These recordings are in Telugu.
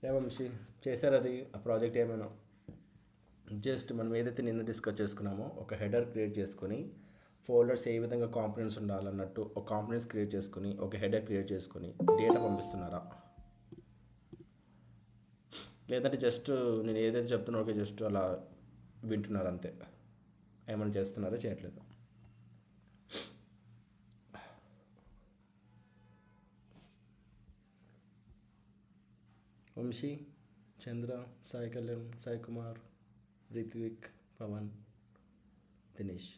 వంశీ చేశారు అది ఆ ప్రాజెక్ట్ ఏమైనా జస్ట్ మనం ఏదైతే నిన్న డిస్కస్ చేసుకున్నామో ఒక హెడర్ క్రియేట్ చేసుకొని ఫోల్డర్స్ ఏ విధంగా కాంపోనెంట్స్ ఉండాలన్నట్టు ఒక కాంపోనెంట్స్ క్రియేట్ చేసుకొని ఒక హెడర్ క్రియేట్ చేసుకొని డేటా పంపిస్తున్నారా, లేదంటే జస్ట్ నేను ఏదైతే చెప్తున్నా ఓకే జస్ట్ అలా వింటున్నారు అంతే, ఏమైనా చేస్తున్నారా చేయట్లేదు? వంశీ, చంద్ర, సాయి కళ్యాణ్, సాయి కుమార్, రిత్విక్, పవన్, దినేష్.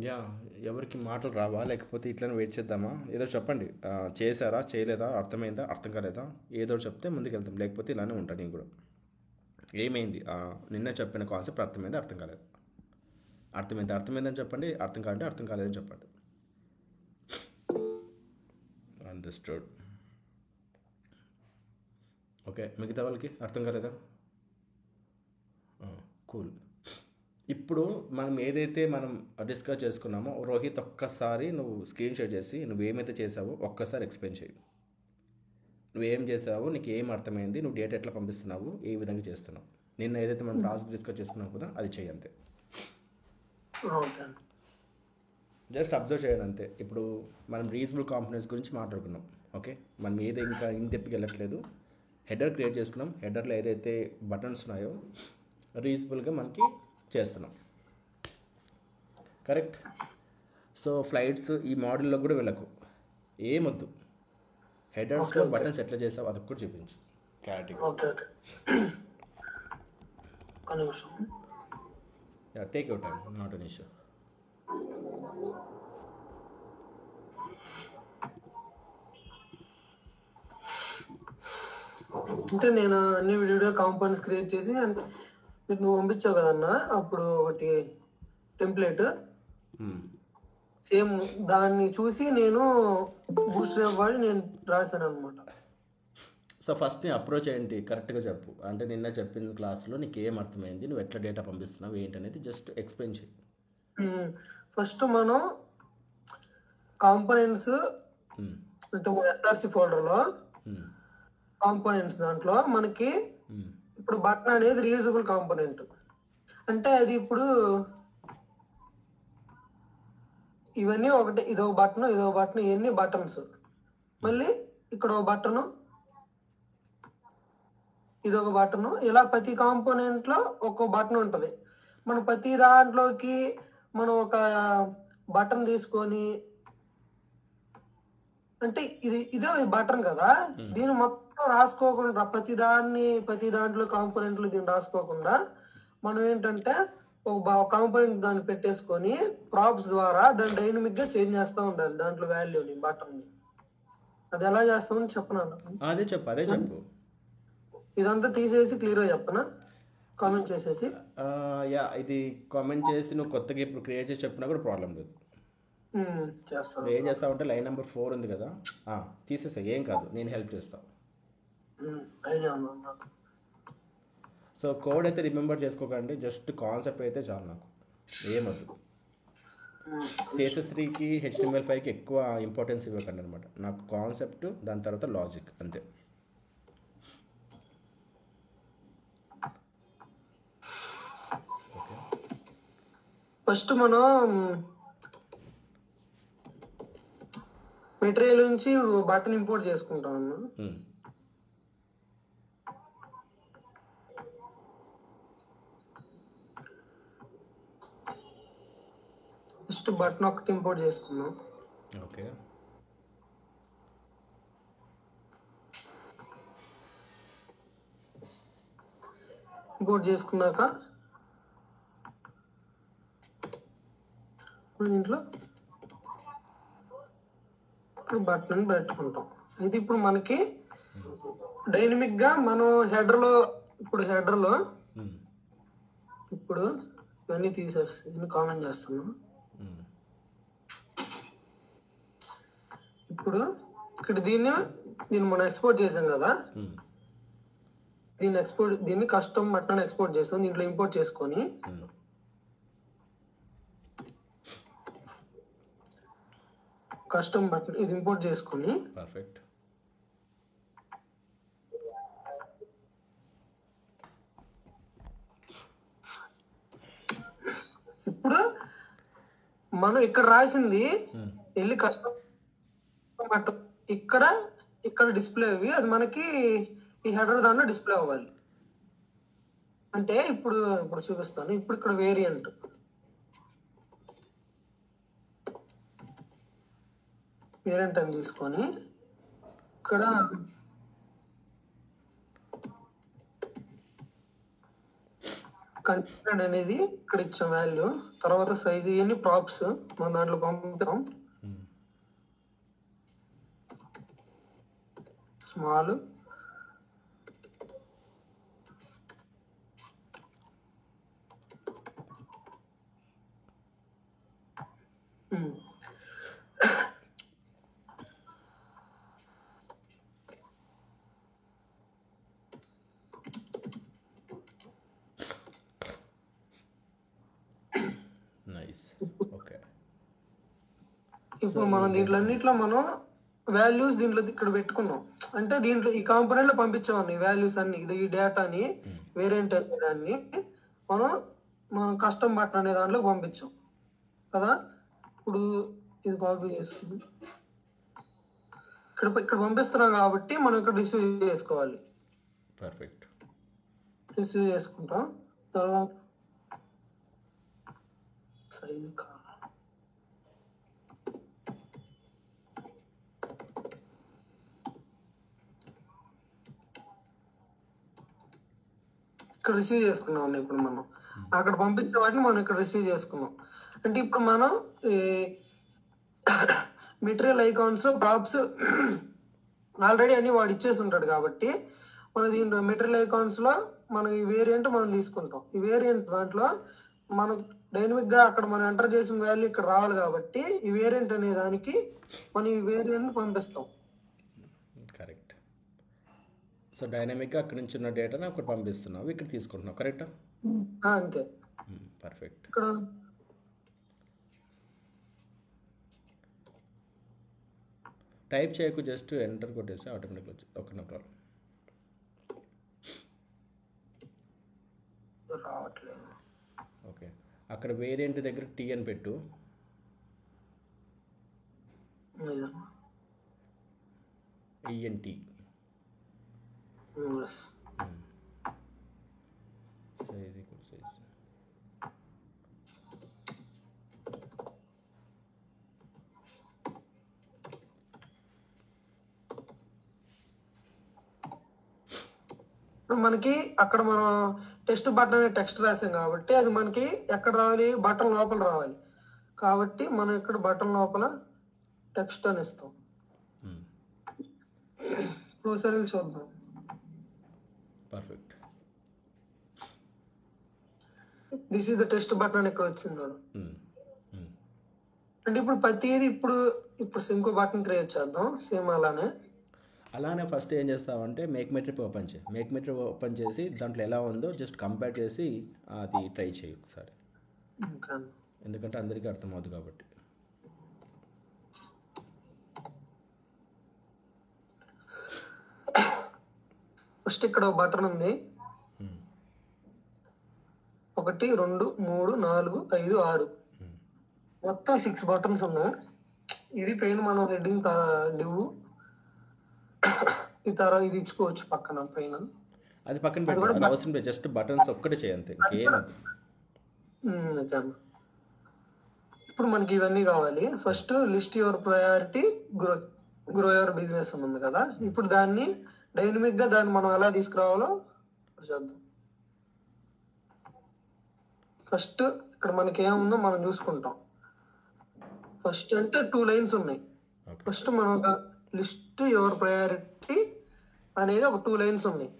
యా, ఎవరికి మాటలు రావా లేకపోతే ఇట్లనే వెయిట్ చేద్దామా? ఏదో చెప్పండి, చేశారా చేయలేదా, అర్థమైందా అర్థం కాలేదా, ఏదో ఒకటి చెప్తే ముందుకు వెళ్తాం, లేకపోతే ఇలానే ఉంటాను నేను కూడా. ఏమైంది నిన్న చెప్పిన కాన్సెప్ట్ అర్థమైందా అర్థం కాలేదు? అర్థమైంది అర్థమైందని చెప్పండి, అర్థం కాదంటే అర్థం కాలేదని చెప్పండి. అండర్స్టూడ్. ఓకే, మిగతా వాళ్ళకి అర్థం కాలేదా? కూల్. ఇప్పుడు మనం ఏదైతే మనం డిస్కస్ చేసుకున్నామో రోహిత్, ఒక్కసారి నువ్వు స్క్రీన్ షాట్ చేసి నువ్వేమైతే చేసావో ఒక్కసారి ఎక్స్ప్లెయిన్ చేయి. నువ్వేం చేసావు, నీకు ఏం అర్థమైంది, నువ్వు డేటా ఎట్లా పంపిస్తున్నావు, ఏ విధంగా చేస్తున్నావు, నిన్న ఏదైతే మనం టాస్క్ డిస్కస్ చేసుకున్నాం కదా అది చేయి అంతే. ఓకే. జస్ట్ అబ్జర్వ్ చేయండి అంతే. ఇప్పుడు మనం రీజనబుల్ కాంపోనెంట్స్ గురించి మాట్లాడుకున్నాం. ఓకే, మనం ఏదో ఇంకా ఇన్ డెప్త్కి వెళ్ళట్లేదు. హెడర్ క్రియేట్ చేసుకున్నాం, హెడర్లో ఏదైతే బటన్స్ ఉన్నాయో రీజనబుల్గా మనకి చేస్తున్నాం. కరెక్ట్. సో ఫ్లైట్స్ ఈ మోడల్లో కూడా వెళ్ళకు, ఏమొద్దు. హెడర్స్లో ఓకే. బటన్స్ ఎట్లా చేసావు అది కూడా చూపించు క్లారిటీగా. ఓకే. ఒక్క నిమిషం. Take your time, not an issue. అంటే నేను అన్ని వీడియో కాంపోనెంట్స్ క్రియేట్ చేసి నీకు నువ్వు పంపించావు కదన్నా అప్పుడు ఒకటి టెంప్లెట్ సేమ్ దాన్ని చూసి నేను బూస్ట్ వాడి నేను రాశాను అనమాట. సో ఫస్ట్ నీ అప్రోచ్ ఏంటి కరెక్ట్గా చెప్పు. అంటే నిన్న చెప్పిన క్లాస్లో నీకు ఏం అర్థమైంది, నువ్వు ఎట్లా డేటా పంపిస్తున్నావు ఏంటనేది జస్ట్ ఎక్స్ప్లెయిన్ చేయి. ఫస్ట్ మనం కాంపోనెంట్స్ అంటే ఎస్ఆర్సి ఫోల్డర్లో కాంపోనెంట్స్ దాంట్లో మనకి ఇప్పుడు బటన్ అనేది రీయూజబుల్ కాంపోనెంట్. అంటే అది ఇప్పుడు ఇవన్నీ ఒకటి, ఇదో బటన్ ఇవన్నీ బటన్స్. మళ్ళీ ఇక్కడ ఒక బటను, ఇదొక బటను, ఇలా ప్రతి కాంపోనెంట్ లో ఒక్కో బటన్ ఉంటుంది. మనం ప్రతి దాంట్లోకి మనం ఒక బటన్ తీసుకొని, అంటే ఇదే బటన్ కదా, దీన్ని మొత్తం రాసుకోకుండా ప్రతి దాంట్లో కాంపోనెంట్లు దీన్ని రాసుకోకుండా మనం ఏంటంటే ఒక కాంపోనెంట్ దాన్ని పెట్టేసుకొని ప్రాప్స్ ద్వారా దాన్ని డైనమిక్ గా చేంజ్ చేస్తూ ఉండాలి దాంట్లో వాల్యూని, బటన్ ని. అది ఎలా చేస్తామని చెప్పనా? అదే చెప్పు. ఇదంతా తీసేసి క్లియర్ గా చెప్పనా? కామెంట్ చేసేసి. యా, ఇది కామెంట్ చేసి నువ్వు కొత్తగా ఇప్పుడు క్రియేట్ చేసి చెప్పినా కూడా ప్రాబ్లం లేదు. చేస్తాను. నువ్వు ఏం చేస్తావంటే లైన్ నెంబర్ 4 ఉంది కదా, తీసేసా, ఏం కాదు, నేను హెల్ప్ చేస్తాను. ఐడియా ఉంది నాకు. సో కోడ్ అయితే రిమెంబర్ చేసుకోకండి, జస్ట్ కాన్సెప్ట్ అయితే చాలు నాకు, ఏమద్దు. CSS3కి HTML5కి ఎక్కువ ఇంపార్టెన్స్ ఇవ్వకండి అనమాట, నాకు కాన్సెప్ట్, దాని తర్వాత లాజిక్, అంతే. ఫస్ట్ మనం మెటీరియల్ నుంచి బటన్ ఇంపోర్ట్ చేసుకుంటాం అన్న. ఫస్ట్ బటన్ ఒకటి ఇంపోర్ట్ చేసుకున్నాం. ఓకే, ఇంపోర్ట్ చేసుకున్నాక దీంట్లో ఇప్పుడు బటన్ పెట్టుకుంటాం. ఇది ఇప్పుడు మనకి డైనమిక్ గా మనం హెడర్ లో ఇప్పుడు ఇవన్నీ తీసేస్తాం, ఇవన్నీ కామెంట్ చేస్తున్నాం. ఇప్పుడు ఇక్కడ దీన్ని మనం ఎక్స్పోర్ట్ చేసాం కదా, దీన్ని కస్టమ్ బటన్ ఎక్స్పోర్ట్ చేస్తాం. దీంట్లో ఇంపోర్ట్ చేసుకొని కస్టమ్ బటన్ ఇది ఇంపోర్ట్ చేసుకొని పర్ఫెక్ట్. ఇప్పుడు మనం ఇక్కడ రాసింది వెళ్ళి కస్టమ్ బటన్ ఇక్కడ డిస్ప్లే అవి, అది మనకి ఈ హెడర్ దాంట్లో డిస్ప్లే అవ్వాలి. అంటే ఇప్పుడు చూపిస్తాను. ఇప్పుడు ఇక్కడ వేరియంట్ అని తీసుకొని ఇక్కడ కంటెంట్ అనేది ఇక్కడ ఇచ్చాం వాల్యూ, తర్వాత సైజ్, ఇవన్నీ ప్రాప్స్ మనం దాంట్లో పంపుతాం. Small, nice. ఓకే, ఇప్పుడు మనం దీంట్లో అన్నిట్లో మనం వాల్యూస్ దీంట్లో ఇక్కడ పెట్టుకున్నాం. అంటే దీంట్లో ఈ కాంపోనెంట్ లో పంపించామని వాల్యూస్ అన్ని, ఈ డేటాని వేరియంట్ అనే దాన్ని మనం కస్టమ్ బటన్ అనే దాంట్లో పంపించాం కదా. ఇప్పుడు ఇది కాపీ చేసుకుని ఇక్కడ పంపిస్తున్నాం కాబట్టి మనం ఇక్కడ రిసీవ్ చేసుకోవాలి. పర్ఫెక్ట్, రిసీవ్ చేసుకుంటాం. తర్వాత సైజ్ ఇక్కడ రిసీవ్ చేసుకున్నాం. ఇప్పుడు మనం అక్కడ పంపించే వాటిని మనం ఇక్కడ రిసీవ్ చేసుకున్నాం. అంటే ఇప్పుడు మనం మెటీరియల్ ఐకాన్స్ ప్రాప్స్ ఆల్రెడీ అన్ని వాడు ఇచ్చేసి ఉంటాడు కాబట్టి మన దీంట్లో మెటీరియల్ ఐకాన్స్ లో మనం ఈ వేరియంట్ మనం తీసుకుంటాం. ఈ వేరియంట్ దాంట్లో మనం డైనమిక్ గా అక్కడ మనం ఎంటర్ చేసిన వాల్యూ ఇక్కడ రావాలి కాబట్టి ఈ వేరియంట్ అనే దానికి మనం ఈ వేరియంట్ పంపిస్తాం. కరెక్ట్. సో డైనమిక్గా అక్కడ నుంచి ఉన్న డేటాని అక్కడ పంపిస్తున్నావు, ఇక్కడ తీసుకుంటున్నావు, కరెక్టా? అంతే, పర్ఫెక్ట్. ఇక్కడ టైప్ చేయకు, జస్ట్ ఎంటర్ కొట్టేసి ఆటోమేటిక్గా వచ్చి ఒక ప్రాబ్లం రావట్లేదు. ఓకే, అక్కడ వేరియంట్ దగ్గర టీ అని పెట్టు. ENT size equal size. మనకి అక్కడ మనం టెస్ట్ బటన్ అనే టెక్స్ట్ రాసాం కాబట్టి అది మనకి ఎక్కడ రావాలి, బటన్ లోపల రావాలి కాబట్టి మనం ఇక్కడ బటన్ లోపల టెక్స్ట్ అని ఇస్తాం. ఒకసారి చూద్దాం. Perfect. This is the test button అని ఇక్కడ వచ్చింది చూడు. ఉమ్, ఉమ్. అంటే ఇప్పుడు ప్రతిది ఇప్పుడు ఇంకో బటన్ క్రియేట్ చేద్దాం సేమ్ అలానే. అలానే ఫస్ట్ ఏం చేస్తామంటే మేక్ మెట్రిక్ ఓపెన్ చేయి. మేక్ మెట్రిక్ ఓపెన్ చేసి దాంట్లో ఎలా ఉందో జస్ట్ కంపేర్ చేసి అది ట్రై చేయి ఒకసారి, ఇంకా ఎందుకంటే అందరికీ అర్థమవుతుంది కాబట్టి. ఫస్ట్ ఇక్కడ బటన్ ఉంది, 1 2 3 4 5 6 మొత్తం 6 బటన్స్ ఉన్నాయి. ఇది పైన మనం హెడ్డింగ్ డివ్ ఈ తర్వాత ఇది ఇచ్చుకోవచ్చు పక్కన పైన. అది పక్కన పెట్టి అది అవసరం లేదు, జస్ట్ బటన్స్ ఒక్కటే చేయంతే, ఇంకేం అది. ఓకే అన్న. ఇప్పుడు మనకి ఇవన్నీ కావాలి. First list your priority, grow your business అని ఉంది కదా. ఇప్పుడు దాన్ని డైనమిక్ గా దాన్ని మనం ఎలా తీసుకురావాలో చేద్దాం. ఫస్ట్ ఇక్కడ మనకి ఏముందో మనం చూసుకుంటాం. ఫస్ట్ అంటే 2 లైన్స్ ఉన్నాయి. ఓకే. ఫస్ట్ మనం ఒక లిస్ట్ యువర్ ప్రయారిటీ అనేది ఒక 2 లైన్స్ ఉన్నాయి.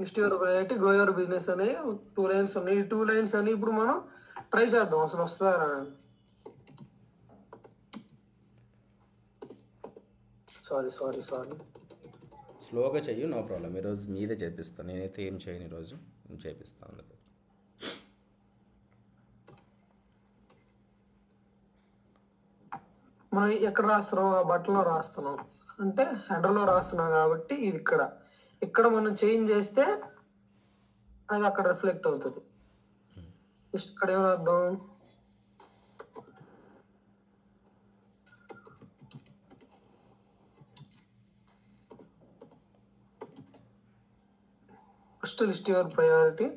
List your priority, grow your business అనే 2 లైన్స్ ఉన్నాయి. ఈ 2 లైన్స్ అని ఇప్పుడు మనం ట్రై చేద్దాం అసలు వస్తుందా. సారీ స్లోగా చెయ్యి, నో ప్రాబ్లం. ఈరోజు మీదే చేపిస్తాను, నేనైతే ఏం చేయను ఈరోజు, నేను చేపిస్తాను అందుకు. మనం ఎక్కడ రాస్తున్నాం, ఆ బటన్లో రాస్తున్నాం అంటే హెడర్లో రాస్తున్నాం కాబట్టి ఇది ఇక్కడ మనం చేంజ్ చేస్తే అది అక్కడ రిఫ్లెక్ట్ అవుతుంది. జస్ట్ ఇక్కడ ఏం రాద్దాం, ఫస్ట్ లిస్ట్ యువర్ ప్రయారిటీ,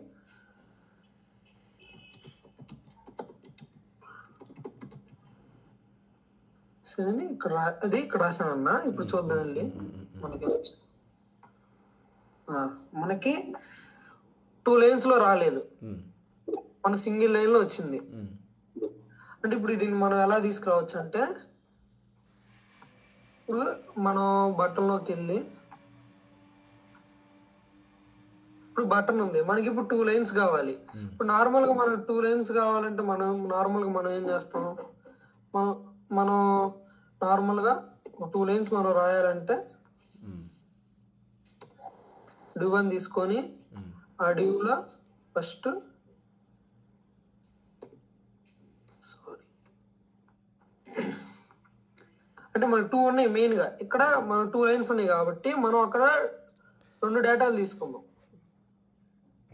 సరే ఇక్కడ అది ఇక్కడ రాసాను అన్న. ఇప్పుడు చూద్దాం వెళ్ళి మనకి 2 లైన్స్ లో రాలేదు, మన సింగిల్ లైన్ లో వచ్చింది. అంటే ఇప్పుడు దీన్ని మనం ఎలా తీసుకురావచ్చు అంటే, ఇప్పుడు మనం బటన్లోకి వెళ్ళి ఇప్పుడు బటన్ ఉంది మనకి, ఇప్పుడు 2 లైన్స్ కావాలి. ఇప్పుడు నార్మల్ గా మనం 2 లైన్స్ కావాలంటే మనం ఏం చేస్తాం, మనం నార్మల్ గా 2 లైన్స్ మనం రాయాలంటే డివ్ అని తీసుకొని ఆ డివ్ లో ఫస్ట్ అంటే మన 2 ఉన్నాయి మెయిన్ గా. ఇక్కడ మన 2 లైన్స్ ఉన్నాయి కాబట్టి మనం అక్కడ 2 డేటాలు తీసుకుందాం.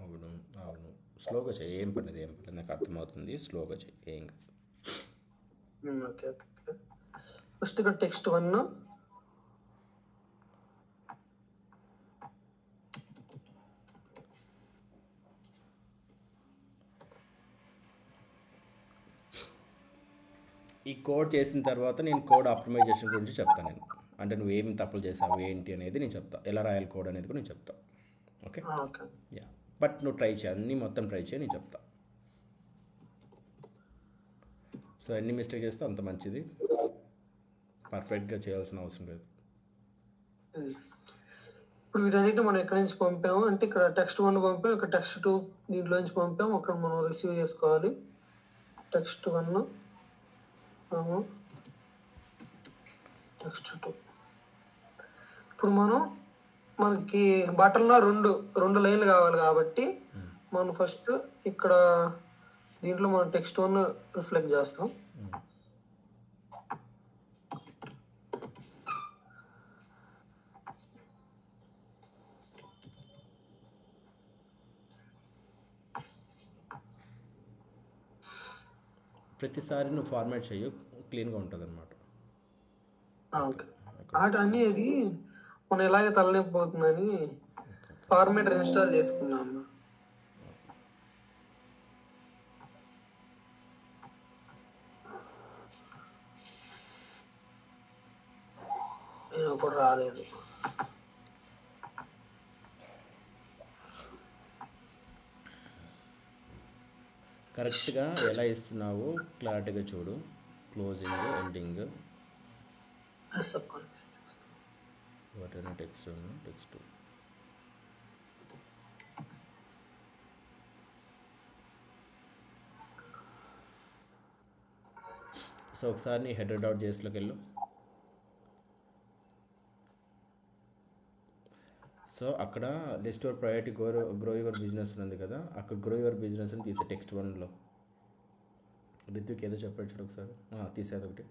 అవును అవును, స్లోగా చేయి, ఏం పర్లేదు నాకు అర్థమవుతుంది, స్లోగా చేయి, ఏం కాదు. ఓకే ఫస్ట్ ఇక్కడ టెక్స్ట్ 1, ఈ కోడ్ చేసిన తర్వాత నేను కోడ్ ఆప్టిమైజేషన్ గురించి చెప్తాను నేను, అంటే నువ్వు ఏం తప్పులు చేసావు ఏంటి అనేది నేను చెప్తా, ఎలా రాయాలి కోడ్ అనేది కూడా నేను చెప్తా. ఓకే యా, బట్ నువ్వు ట్రై చేయి, అన్నీ మొత్తం ట్రై చేయి, నేను చెప్తా. సో ఎన్ని మిస్టేక్ చేస్తే అంత మంచిది, పర్ఫెక్ట్గా చేయాల్సిన అవసరం లేదు. ఇప్పుడు వీటన్నిటి మనం ఎక్కడి నుంచి పంపాము అంటే ఇక్కడ టెక్స్ట్ 1 పంపాము, ఇక్కడ టెక్స్ట్ 2 దీంట్లో నుంచి పంపాము, అక్కడ మనం రిసీవ్ చేసుకోవాలి. Text 1 text 2. ఇప్పుడు మనకి బటన్లో రెండు లైన్లు కావాలి కాబట్టి మనం ఫస్ట్ ఇక్కడ దీంట్లో మనం టెక్స్ట్ 1 రిఫ్లెక్ట్ చేస్తాం. ప్రతిసారి నువ్వు ఫార్మాట్ చేయు, క్లీన్గా ఉంటుంది అనమాట. అన్నీ అది మనం ఎలాగే తలనొప్పి అవుతుందని ఫార్మాట్ ఇన్స్టాల్ చేసుకున్నాం. కూడా రాలేదు. కరెక్ట్గా ఎలా ఇస్తున్నావు క్లారిటీగా చూడు, క్లోజింగ్ ఎండింగ్ వాటైనా టెక్స్ట్ సో ఒకసారి నీ హెడర్ డాట్ జేఎస్లోకి వెళ్ళు. సో అక్కడ list your priority grow your business ఉంది కదా, అక్కడ గ్రో యువర్ బిజినెస్ అని తీసే టెక్స్ట్ 1లో. రిత్విక్ ఏదో చెప్పాడు చూడు ఒకసారి, తీసేది ఒకటి.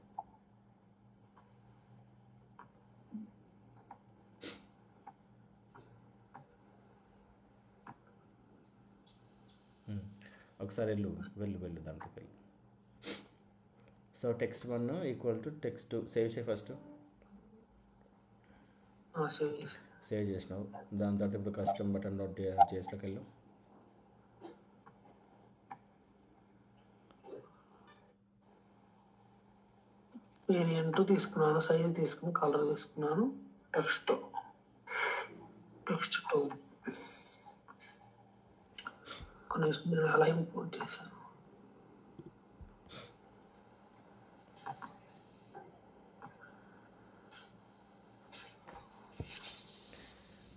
ఒకసారి వెళ్ళు దాంట్లోకి వెళ్ళు. So text 1 equal to text 2 save చేయి ఫస్ట్. సేవ్ చేసినావు. దాని తర్వాత ఇప్పుడు కస్టమ్ బటన్ డాట్ జేఎస్లోకి వెళ్ళు. వేరియంట్ తీసుకున్నాను, సైజ్ తీసుకుని కలర్ తీసుకున్నాను, టెక్స్ట్ 2 కనీసం నేను అలా ఇంపోర్ట్ చేశాను.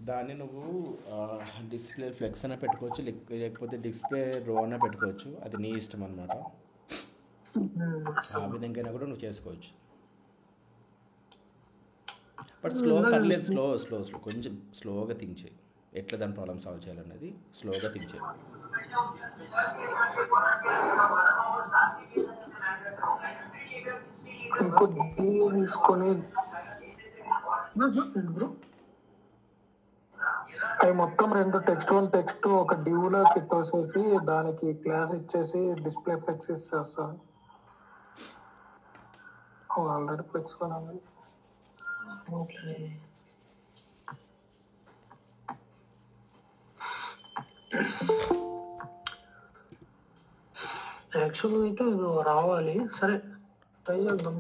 దాన్ని నువ్వు డిస్ప్లే ఫ్లెక్స్ అయినా పెట్టుకోవచ్చు, లేకపోతే డిస్ప్లే రో అయినా పెట్టుకోవచ్చు, అది నీ ఇష్టం అనమాట. ఆ విధంగా కూడా నువ్వు చేసుకోవచ్చు. బట్ పర్లేదు, స్లో కొంచెం స్లోగా థింక్ చేయి. ఎట్లా దాని ప్రాబ్లమ్ సాల్వ్ చేయాలనేది స్లోగా థింక్ చేయి. తీసుకొని అవి మొత్తం 2 టెక్స్ట్ 1 టెక్స్ట్ 2 ఒక డివ్లోకి తోసేసి దానికి క్లాస్ ఇచ్చేసి డిస్ప్లే ఫ్లెక్స్ ఇచ్చేస్తాను. ఆల్రెడీ ఫ్లెక్స్ కొనాలి. యాక్చువల్గా అయితే ఇది రావాలి. సరే ట్రై చేద్దాం.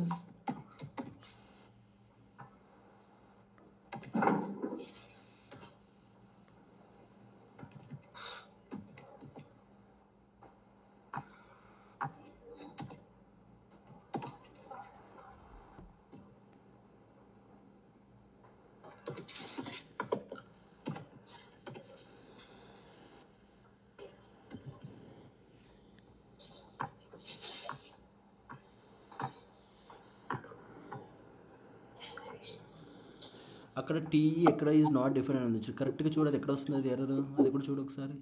అక్కడ టీ ఎక్కడ ఈజ్ నాట్ డిఫరెంట్ అని కరెక్ట్గా చూడదు, ఎక్కడ వస్తుంది అది ఎర్రర్, అది కూడా చూడు ఒకసారి.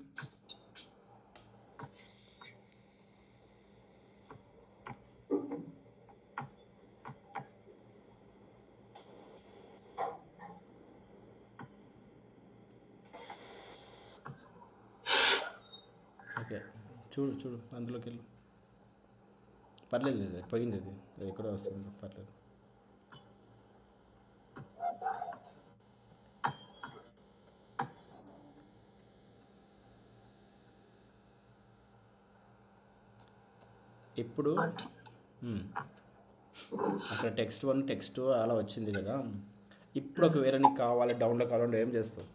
ఓకే చూడు అందులోకి వెళ్ళు. పర్లేదు, అది పోయింది, అది ఎక్కడో వస్తుంది, పర్లేదు. ఇప్పుడు అక్కడ టెక్స్ట్ 1 టెక్స్ట్ 2 అలా వచ్చింది కదా. ఇప్పుడు ఒకవేళ నీకు కావాలి, డౌన్లోడ్ కావాలంటే ఏం చేస్తావు?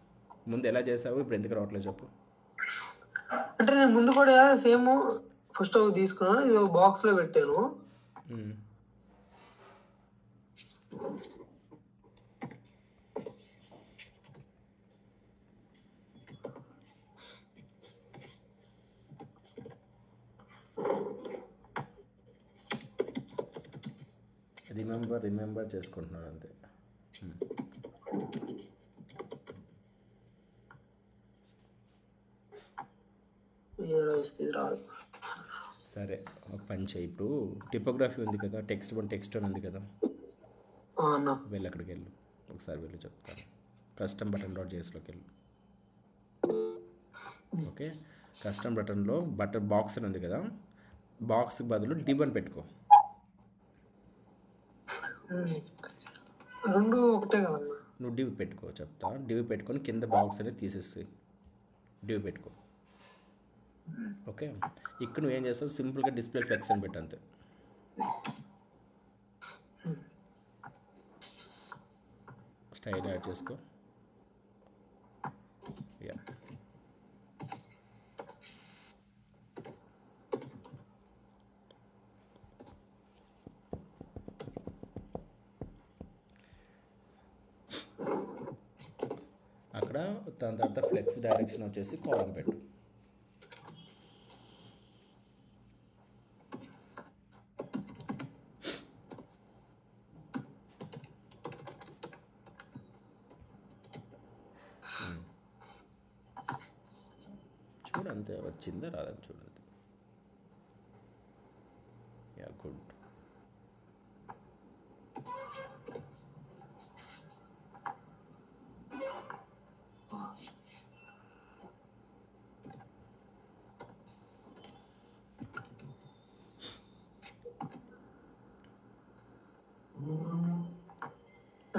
ముందు ఎలా చేసావు, ఇప్పుడు ఎందుకు రావట్లేదు చెప్పు. అంటే నేను ముందు కూడా సేమ్ ఫస్ట్ తీసుకున్నాను, ఇది బాక్స్ లో పెట్టాను. రిమెంబర్ చేసుకుంటున్నారు అంతే. సరే పని చేయి. ఇప్పుడు టిపోగ్రఫీ ఉంది కదా, టెక్స్ట్ 1 టెక్స్ట్ 2 ఉంది కదా, వెళ్ళి అక్కడికి వెళ్ళు, ఒకసారి వెళ్ళి చెప్తాను. కస్టమ్ బటన్ డాట్ జేఎస్లోకి వెళ్ళు. ఓకే, కస్టమ్ బటన్లో బాక్స్ అని ఉంది కదా, బాక్స్కి బదులు డివ్ అని పెట్టుకో. రెండు ఒకటే కదా. నువ్వు డివ్ పెట్టుకో, చెప్తా. డివ్ పెట్టుకొని కింద బాక్స్ అనేది తీసేసి డివ్ పెట్టుకో. ఓకే, ఇక్కడ నువ్వు ఏం చేస్తావు, సింపుల్గా డిస్ప్లే ఫ్లెక్స్ అని పెట్టు అంతే. స్టైల్ యాడ్ చేసుకో. యా, అక్కడ దాని తర్వాత ఫ్లెక్స్ డైరెక్షన్ వచ్చేసి కాలం పెట్టు. అంతే వచ్చిందా రాదని చూడండి. Yeah good.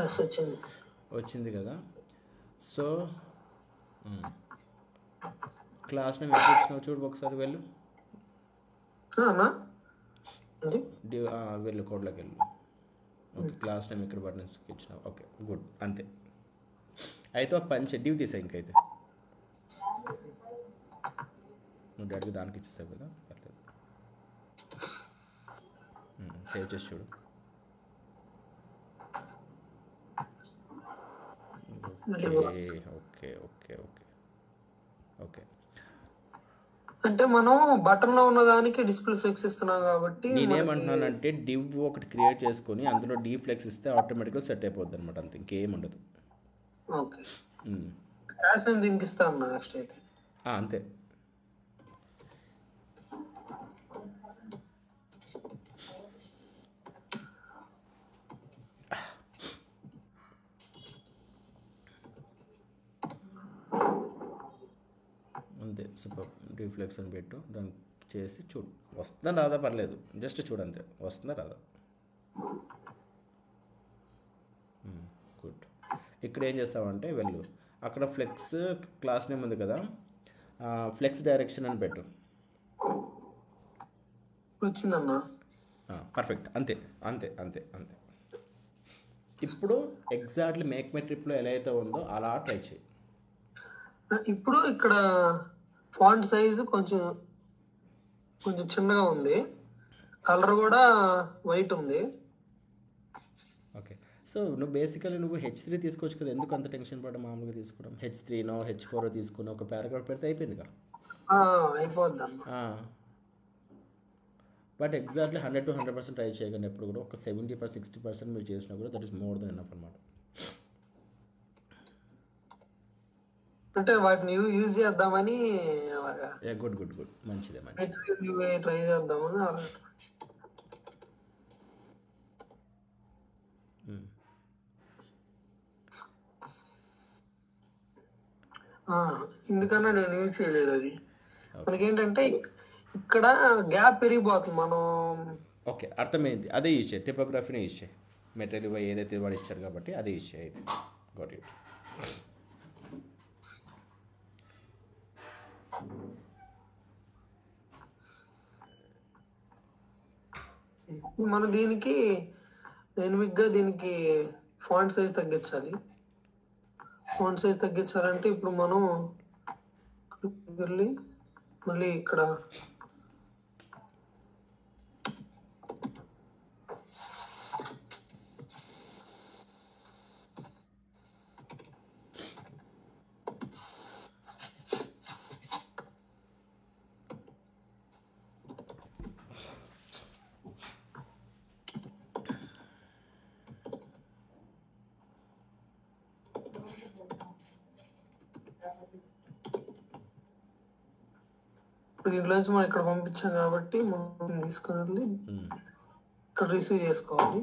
ఎస్ వచ్చింది. వచ్చింది కదా. సో క్లాస్ నేమ్ ఎప్పుడు ఇచ్చినావు చూడు ఒకసారి వెళ్ళు. అన్నా ఏంటి? వెళ్ళు కోడ్లోకి వెళ్ళు. ఓకే క్లాస్ నేమ్ ఇక్కడ బటన్స్ ఇచ్చినావు. ఓకే గుడ్ అంతే. అయితే ఒక పని డ్యూ తీసాయి ఇంకైతే. నువ్వు డైరెక్ట్గా దానికి ఇచ్చేసావు కదా, పర్లేదు. సేవ్ చేసి చూడు. Okay okay okay okay okay. అంటే మనం బటన్ లో ఉన్న దానికి డిస్ప్లే ఫ్లెక్స్ ఇస్తున్నాం కాబట్టి నేనేమంటున్నానంటే డివ్ ఒకటి క్రియేట్ చేసుకొని అందులో డీ ఫ్లెక్స్ ఇస్తే ఆటోమేటిక్గా సెట్ అయిపోద్ది అనమాట, అంత ఇంకేం ఉండదు. ఓకే క్లాస్ నేమ్ దీనికి ఇస్తాం నెక్స్ట్ అయితే. అంతే. అంతే సూపర్. డీఫ్లెక్స్ అని పెట్టు, దాన్ని చేసి చూడు వస్తుందా రాదా పర్లేదు, జస్ట్ చూడు అంతే వస్తుందా రాదా. గుడ్. ఇక్కడ ఏం చేస్తావంటే వెళ్ళు, అక్కడ ఫ్లెక్స్ క్లాస్ నేమ్ ఉంది కదా, ఫ్లెక్స్ డైరెక్షన్ అని పెట్టు. వచ్చిందన్నా. పర్ఫెక్ట్ అంతే అంతే అంతే అంతే. ఇప్పుడు ఎగ్జాక్ట్లీ మేక్ మై ట్రిప్లో ఎలా అయితే ఉందో అలా ట్రై చేయి. ఇప్పుడు ఇక్కడ ఫాంట్ సైజు కొంచెం కొంచెం చిన్నగా ఉంది, కలర్ కూడా వైట్ ఉంది. ఓకే సో నువ్వు బేసికలీ నువ్వు H3 తీసుకోవచ్చు కదా, ఎందుకు అంత టెన్షన్ పడ, మామూలుగా తీసుకోవడం H3నో H4 తీసుకుని ఒక పారాగ్రాఫ్ పెడితే అయిపోయిందిగా. అయిపోద్ది అన్న. బట్ ఎగ్జాక్ట్లీ 100 to 100% ట్రై చేయకండి ఎప్పుడు కూడా. ఒక 70% 60% మీరు చేసినా కూడా that is more than enough అనమాట. అంటే వాటిని యూజ్ చేద్దామని గుడ్ గుడ్ గుడ్ మంచిదే మంచిది. ట్రై చేద్దామని ఎందుకన్నా నేను యూజ్ చేయలేదు. అది మనకేంటంటే ఇక్కడ గ్యాప్ పెరిగిపోతుంది మనం. ఓకే అర్థమైంది, అదే యూజ్ చేయి, టిపోగ్రఫీనే యూజ్ చేయి. మెటీరియల్ ఏదైతే వాడు ఇచ్చారు కాబట్టి అదే యూజ్ చేయి. అయితే గాట్ ఇట్. మనం దీనికి ఎనిమిగ్గా దీనికి ఫాంట్ సైజ్ తగ్గించాలి. ఫాంట్ సైజ్ తగ్గించాలంటే ఇప్పుడు మనం వెళ్ళి మళ్ళీ ఇక్కడ దీంట్లో నుంచి మనం ఇక్కడ పంపించాం కాబట్టి మనం తీసుకుని వెళ్ళి ఇక్కడ రిసీవ్ చేసుకోవాలి.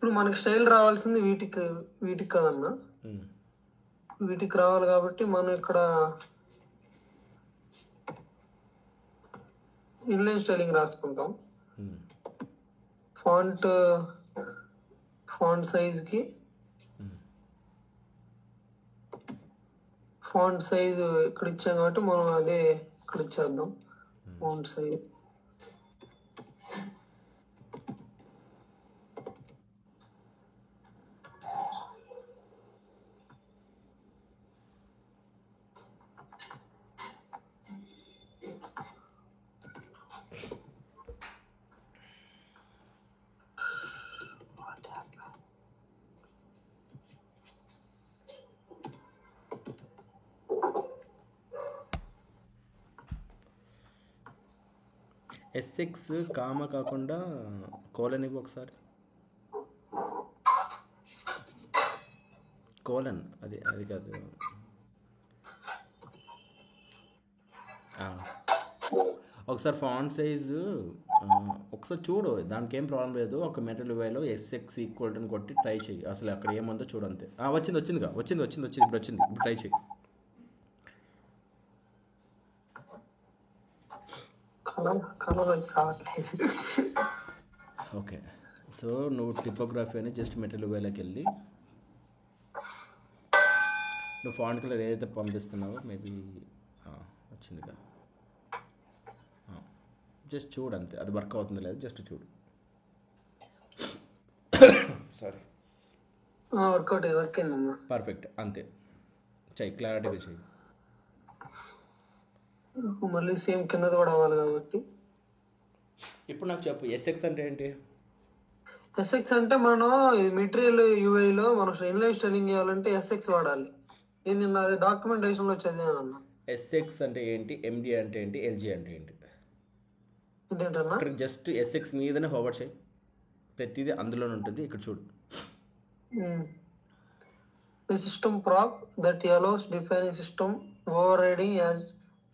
ఇప్పుడు మనకి స్టైల్ రావాల్సింది వీటికి కదన్నా, వీటికి రావాలి కాబట్టి మనం ఇక్కడ ఇన్లైన్ స్టైలింగ్ రాసుకుంటాం. ఫాంట్ సైజ్కి ఫాంట్ సైజ్ ఇక్కడ ఇచ్చాం కాబట్టి మనం అదే ఇక్కడ ఇచ్చేద్దాం. ఫాంట్ సైజ్ ఎస్ఎక్స్ కామ కాకుండా కోలన్ ఇవ్వు ఒకసారి. కోలన్ అది అది కాదు. ఆ, ఒకసారి ఫాంట్ సైజు ఒకసారి చూడు, దానికి ఏం ప్రాబ్లం లేదు. ఒక మెటల్ వేలో ఎస్ఎక్స్ ఈక్వల్ అని కొట్టి ట్రై చేయి, అసలు అక్కడ ఏముందో చూడు అంతే. వచ్చిందిగా, ఇప్పుడు వచ్చింది, ఇప్పుడు ట్రై చేయి. ఓకే, సో నువ్వు టిపోగ్రఫీ అని జస్ట్ మెటల్ వేలోకి వెళ్ళి నువ్వు ఫాంట్ కలర్ ఏదైతే పంపిస్తున్నావో మేబీ వచ్చిందిగా, జస్ట్ చూడు అంతే. అది వర్క్ అవుతుంది లేదు, జస్ట్ చూడు. సారీ, వర్క్ అయిందమ్మా. పర్ఫెక్ట్, అంతే. చెయ్యి, క్లారిటీగా చెయ్యి. మళ్ళీ సేమ్ కిందది కూడా అవ్వాలి కాబట్టి. ఇప్పుడు నాకు చెప్పు, ఎస్ఎక్స్ అంటే ఏంటి? ఎస్ఎక్స్ అంటే మనం ఇది మెటీరియల్ యూఐలో మనం ఇన్లైన్ స్టైలింగ్ చేయాలంటే ఎస్ఎక్స్ వాడాలి. నేను నిన్న అది డాక్యుమెంటేషన్లో చదివాను అన్న. ఎస్ఎక్స్ అంటే ఏంటి, ఎండి అంటే ఏంటి, ఎల్జీ అంటే ఏంటి? ఏంటన్నా? ఇక్కడ జస్ట్ ఎస్ఎక్స్ మీదనే హోవర్ చేయి, ప్రతిదీ అందులోనే ఉంటుంది. ఇక్కడ చూడు. The system prop that allows defining system overriding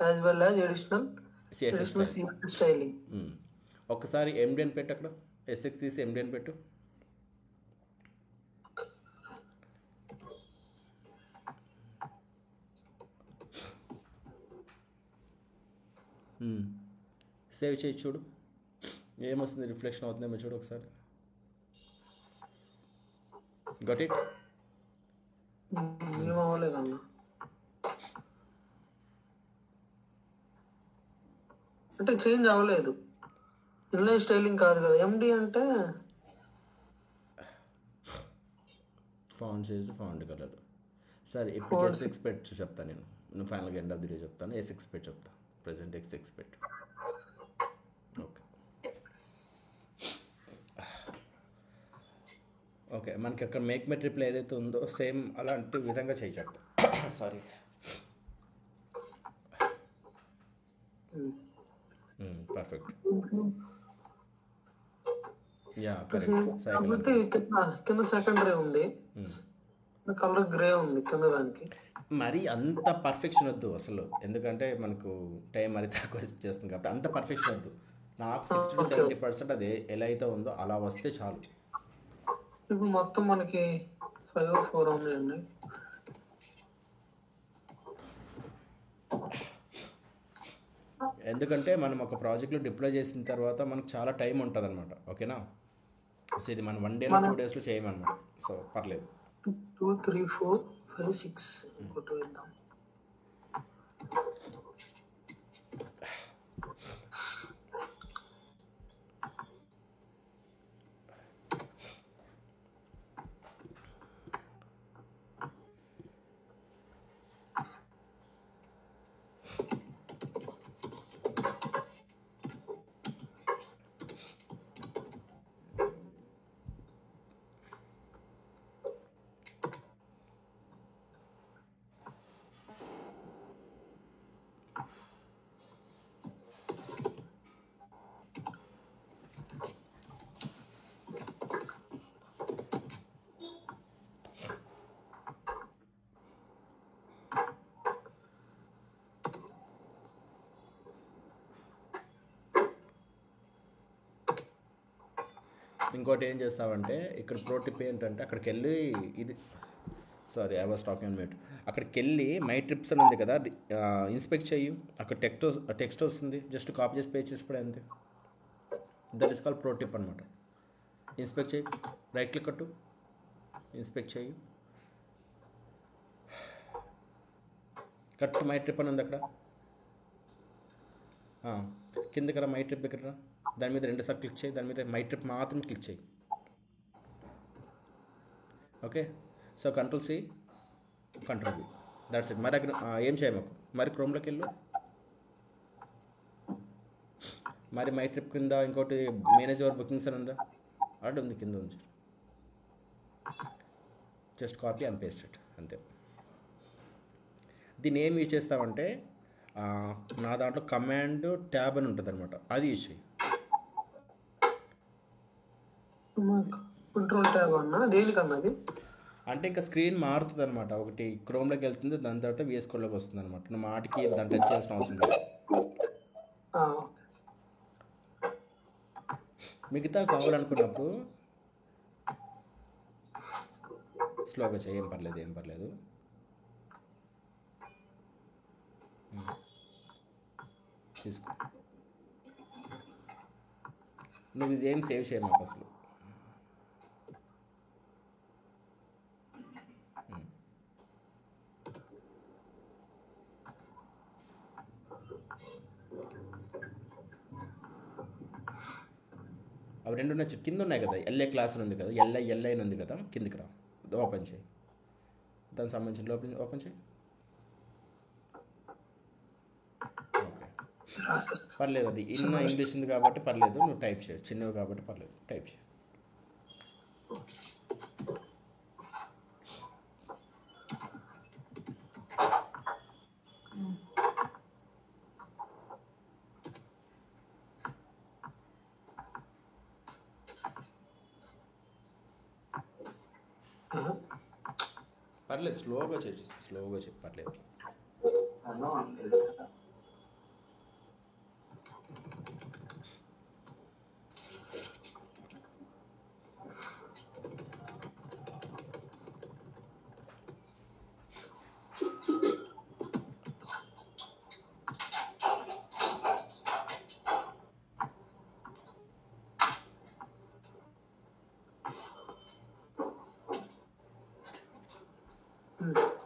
as well as additional CSS styling. ఒకసారి ఎండి అని పెట్టు, అక్కడ ఎస్ఎక్స్ తీసి ఎండి అని పెట్టు. సేవ్ చేయి, చూడు ఏమొస్తుంది, రిఫ్లెక్షన్ అవుతుందేమో చూడు ఒకసారి. Got it? ఏం అవ్వలేదన్న, అంటే చేంజ్ అవ్వలేదు. ఇన్లైన్ స్టైలింగ్ కాదు కదా, ఎండి అంటే ఫాంట్ సైజ్, ఫాంట్ కలర్. సరే, ఇప్పుడు ఎస్ఎక్స్ పెట్టు చెప్తాను నేను ఫైనల్గా ఎండ్ ఆఫ్ ది డే చెప్తాను. ఎస్ఎక్స్ పెట్టి చెప్తా, ప్రెసెంట్ ఎక్స్ పెట్టు. ఓకే ఓకే, మనకి అక్కడ మేక్ మై ట్రిప్లో ఏదైతే ఉందో సేమ్ అలాంటి విధంగా చేయి చెప్తా. Sorry, perfect. యా, కాకపోతే కింద సెకండరీ ఉంది, కలర్ గ్రే ఉంది కింద దానికి. మరి అంత పర్ఫెక్షన్ వద్దు అసలు, ఎందుకంటే మనకు టైం మరి తక్కువ చేస్తుంది కాబట్టి అంత పర్ఫెక్షన్ వద్దు. నాకు 60 to 70% అది ఎలా అయితే ఉందో అలా వస్తే చాలు. ఇప్పుడు మొత్తం మనకి 5 or 4 ఉన్నాయండి. ఎందుకంటే మనం ఒక ప్రాజెక్ట్లో డిప్లాయ్ చేసిన తర్వాత మనకు చాలా టైం ఉంటుంది అనమాట. ఓకేనా? సో ఇది మనం 1 day 2 daysలో చేయమన్నమాట. సో పర్లేదు. 2 3 4 5 6 ఇంకోటి వేద్దాం. ఇంకోటి ఏం చేస్తామంటే ఇక్కడ ప్రో టిప్ ఏంటంటే అక్కడికి వెళ్ళి ఇది sorry I was talking on mute. అక్కడికి వెళ్ళి మై ట్రిప్స్ అని ఉంది కదా, ఇన్స్పెక్ట్ చెయ్యి. అక్కడ టెక్స్ట్ వస్తుంది, జస్ట్ కాపీ చేసి పేస్ట్ చేసి కూడా అంతే. That is called pro tip అనమాట. ఇన్స్పెక్ట్ చేయి, రైట్ క్లిక్ కొట్టు, ఇన్స్పెక్ట్ చేయి, కట్ మై ట్రిప్ అని ఉంది అక్కడ. కిందకి రా, మై ట్రిప్ దగ్గర రా, దాని మీద 2 సార్లు క్లిక్ చేయి, దాని మీద మై ట్రిప్ మాత్రం క్లిక్ చేయి. Okay, so control C, control V, that's it. మరి అక్కడ ఏం చేయమాకు. మరి క్రోమ్లోకి వెళ్ళు, మరి మై ట్రిప్ కింద ఇంకోటి మేనేజ్ యువర్ బుకింగ్స్ అని ఉందా, అటు ఉంది, కింద ఉంది. Just copy and paste it, అంతే. దీన్ని ఏం యూజ్ చేస్తామంటే ఆ, నా దాంట్లో కమాండ్ ట్యాబ్ అని ఉంటుంది అనమాట, అది యూజ్ చేయి. కంట్రోల్ ట్యాబ్ అన్నా దేనికన్నది? అంటే ఇంకా స్క్రీన్ మారుతుంది అనమాట, ఒకటి క్రోమ్లోకి వెళ్తుంది, దాని తర్వాత విఎస్ కోడ్లోకి వస్తుంది అనమాట. నువ్వు మాటికి దాన్ని టచ్ చేయాల్సిన అవసరం లేదు. ఆ, మిగతా కావాలనుకున్నప్పుడు స్లోగా చేయి, ఏం పర్లేదు ఏం పర్లేదు. తీసుకో. నువ్వు ఇది ఏం సేవ్ చేయమాకు అసలు. అవి రెండు ఉన్నాయి, కింద ఉన్నాయి కదా, ఎల్ఏ క్లాస్ అని ఉంది కదా, ఎల్ఐ అని ఉంది కదా, కిందికి రా, ఓపెన్ చేయి. దానికి సంబంధించిన లోపల ఓపెన్ చేయి. ఓకే, పర్లేదు, అది ఇన్న ఇంగ్లీష్ ఉంది కాబట్టి పర్లేదు, నువ్వు టైప్ చేయి. చిన్నవి కాబట్టి పర్లేదు, టైప్ చేయి. పర్లేదు, స్లోగా చేయి, స్లోగా చేయి, పర్లేదు.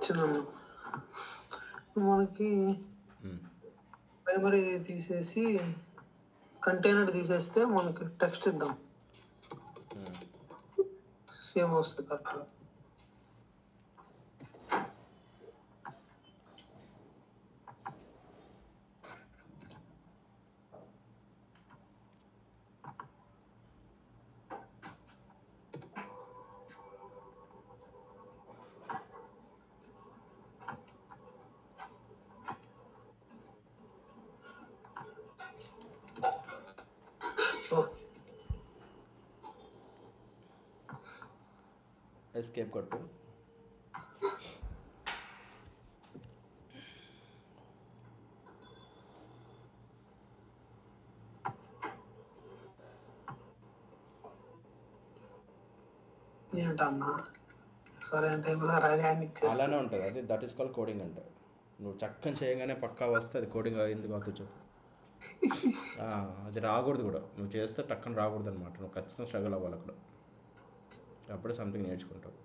చిన్న మనకి ప్రైమరీ తీసేసి కంటైనర్ తీసేస్తే మనకి టెక్స్ట్ ఇద్దాం, సేమ్ వస్తుంది కరెక్ట్గా. ఎస్కేప్ కొట్టు. ఏంటన్నా సరే అంటే అదే అని అలానే ఉంటుంది, అది దట్ ఈస్ కాల్ కోడింగ్ అంటే. నువ్వు చక్కని చేయగానే పక్కా వస్తే అది కోడింగ్ ఎందుకు అవుతుంది చెప్పు. అది రాకూడదు కూడా, నువ్వు చేస్తే టక్కన రాకూడదు అనమాట. నువ్వు ఖచ్చితంగా స్ట్రగుల్ అవ్వాలి అక్కడ, అప్పుడే సంథింగ్ నేర్చుకుంటావు.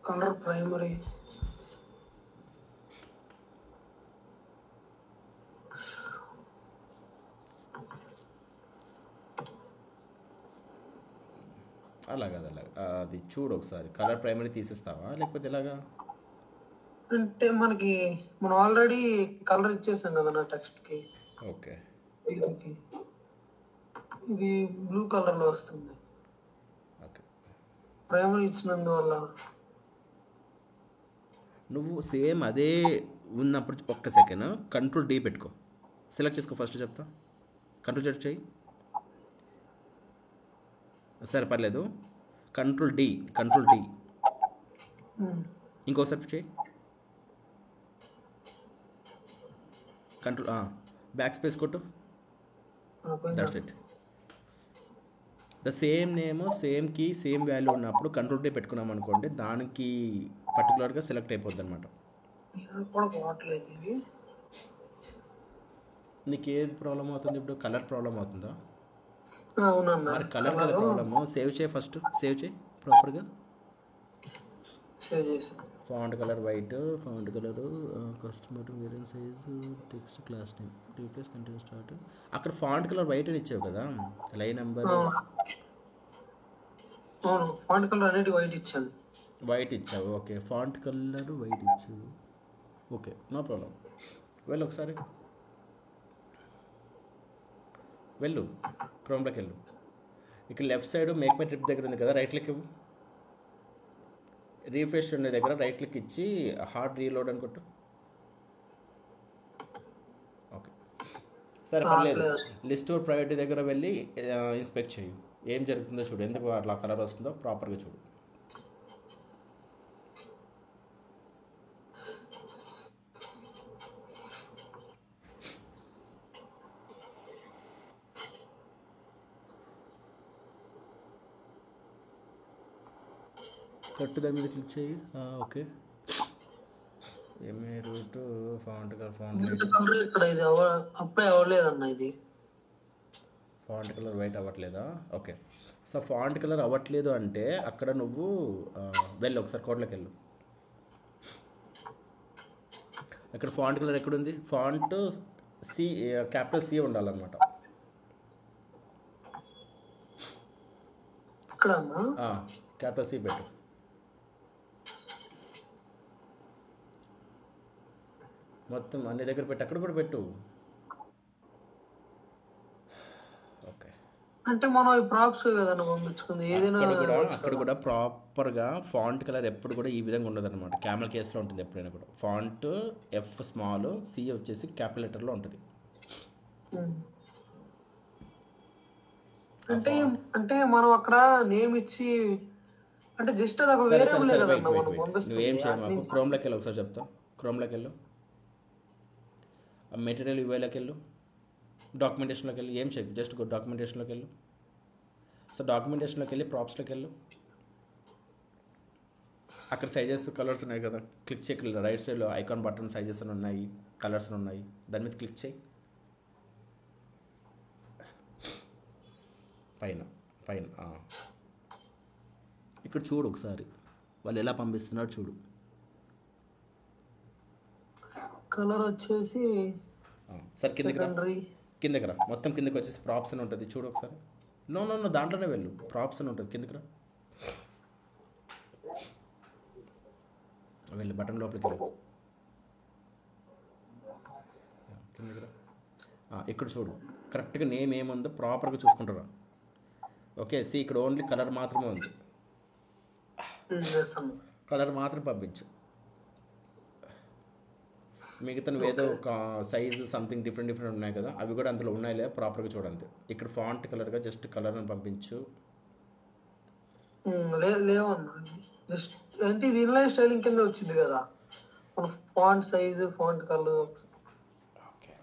కలర్ ప్రైమరీ అలాగా అది చూడు ఒకసారి, కలర్ ప్రైమరీ తీసేస్తావా లేకపోతే ఎలాగా? అంటే మనం ఆల్రెడీ కలర్ ఇచ్చేసాం కదా నా టెక్స్ట్కి. ఓకే, ఇది బ్లూ కలర్లో వస్తుంది ఓకే. ప్రైమరీ ఇచ్చినందువల్ల. నువ్వు సేమ్ అదే ఉన్నప్పుడు ఒక్క సెకండ్ కంట్రోల్ డి పెట్టుకో, సెలెక్ట్ చేసుకో. ఫస్ట్ చెప్తా, కంట్రోల్ సెట్ చేయి. సరే పర్లేదు, కంట్రోల్ డి ఇంకోసారి చేయి. కంట్రోల్ బ్యాక్ స్పేస్ కొట్టు. That's it. The same name, same key, same value ఉన్నప్పుడు కంట్రోల్ డి పెట్టుకున్నాం అనుకోండి, దానికి పర్టికులర్గా సెలెక్ట్ అయిపోద్ది అనమాట. నీకు ఏది ప్రాబ్లం అవుతుంది ఇప్పుడు? కలర్ ప్రాబ్లం అవుతుందా? మరి కలర్ కదా ప్రాబ్లము. సేవ్ చేయి, ఫస్ట్ సేవ్ చేయి ప్రాపర్గా. Font colour white, font colour customer variant size, text class name, replace continue start. అక్కడ ఫాంట్ కలర్ వైట్ అని ఇచ్చావు కదా, లైన్ నెంబర్ అవును, ఫాంట్ కలర్ అనేది వైట్ ఇచ్చాను. వైట్ ఇచ్చావు. ఓకే, ఫాంట్ కలర్ వైట్ ఇచ్చావు. Okay, no problem. వెళ్ళు ఒకసారి, వెళ్ళు క్రోమ్లోకి వెళ్ళు. ఇక్కడ left side make my trip దగ్గర ఉంది కదా, రైట్ క్లిక్ ఇవ్వు. రీఫ్రెష్ ఉండే దగ్గర రైట్ క్లిక్ ఇచ్చి హార్డ్ రీలోడ్ అనుకుంటూ. ఓకే, సరే పర్లేదు. లిస్ట్ ఆర్ ప్రైవేట్ దగ్గర వెళ్ళి ఇన్స్పెక్ట్ చేయి, ఏం జరుగుతుందో చూడు, ఎందుకు అట్లా కలర్ వస్తుందో ప్రాపర్గా చూడు. కట్టు దాని మీద క్లిక్ చేయి. Okay, MA root font colour, font colour ఇక్కడ ఇది అప్లై అవ్వలేదన్న, ఇది ఫాంట్ కలర్ వైట్ అవ్వట్లేదా? ఓకే, సో ఫాంట్ కలర్ అవ్వట్లేదు అంటే అక్కడ నువ్వు వెళ్ళు ఒకసారి కోడ్లోకి వెళ్ళు. అక్కడ ఫాంట్ కలర్ ఎక్కడుంది? ఫాంట్ సి, క్యాపిటల్ సి ఉండాలన్నమాట. ఇక్కడ క్యాపిటల్ సి పెట్టు. మొత్తం అన్ని దగ్గర పెట్టు, అక్కడ కూడా పెట్టు. ఓకే, అంటే మనం ఈ ప్రాప్స్ కదన్న పంపించుకుంది, ఏదైనా అక్కడ కూడా ప్రాపర్గా ఫాంట్ కలర్ ఎప్పుడు కూడా ఈ విధంగా ఉండదు అనమాట. క్యామెల్ కేసులో ఉంటుంది ఎప్పుడైనా కూడా. ఫాంట్ ఎఫ్ స్మాల్, సి వచ్చేసి క్యాపిటల్ లెటర్లో ఉంటుంది. అంటే అంటే మనం అక్కడ నేమ్ ఇచ్చి, అంటే జస్ట్ అది ఒక వేరియబుల్ కదన్న మనం పంపిస్తాం. నువ్వేం చేయమాకు, క్రోమ్లోకి వెళ్ళి ఒకసారి చెప్తా. క్రోమ్లోకి వెళ్ళు, మెటీరియల్ యూఐలోకి వెళ్ళు, డాక్యుమెంటేషన్లోకి వెళ్ళి, ఏం చేయకు, జస్ట్ డాక్యుమెంటేషన్లోకి వెళ్ళు. సో డాక్యుమెంటేషన్లోకి వెళ్ళి ప్రాప్స్లోకి వెళ్ళు. అక్కడ సైజెస్ కలర్స్ ఉన్నాయి కదా, క్లిక్ చేయి. రైట్ సైడ్లో ఐకాన్ బటన్ సైజెస్ అని ఉన్నాయి, కలర్స్ అని ఉన్నాయి, దాని మీద క్లిక్ చేయి. పైన పైన ఇక్కడ చూడు ఒకసారి, వాళ్ళు ఎలా పంపిస్తున్నారు చూడు. కలర్ వచ్చేసి సార్ కిందకి రా, మొత్తం కిందకి వచ్చేసి ప్రాప్స్ అని ఉంటుంది చూడు ఒకసారి. నో నో నో దాంట్లోనే వెళ్ళు, ప్రాప్స్ అని ఉంటుంది, కిందకి రా, వెళ్ళి బటన్ లోపలికి వెళ్ళు, కిందకి రా. ఇక్కడ చూడు కరెక్ట్గా నేమ్ ఏముందో ప్రాపర్గా చూసుకుంటారా. ఓకే, సి ఇక్కడ ఓన్లీ కలర్ మాత్రమే ఉంది, కలర్ మాత్రం పంపించు. మిగతా ఏదో ఒక సైజు సంథింగ్ డిఫరెంట్ ఉన్నాయి కదా, అవి కూడా అందులో ఉన్నాయి లేదా ప్రాపర్గా చూడండి. ఇక్కడ ఫాంట్ కలర్గా జస్ట్ కలర్ అని పంపించు. జస్ట్ అంటే ఇది ఇన్లైన్ స్టైలింగ్ కింద వచ్చింది కదా, font size, font colour. Okay,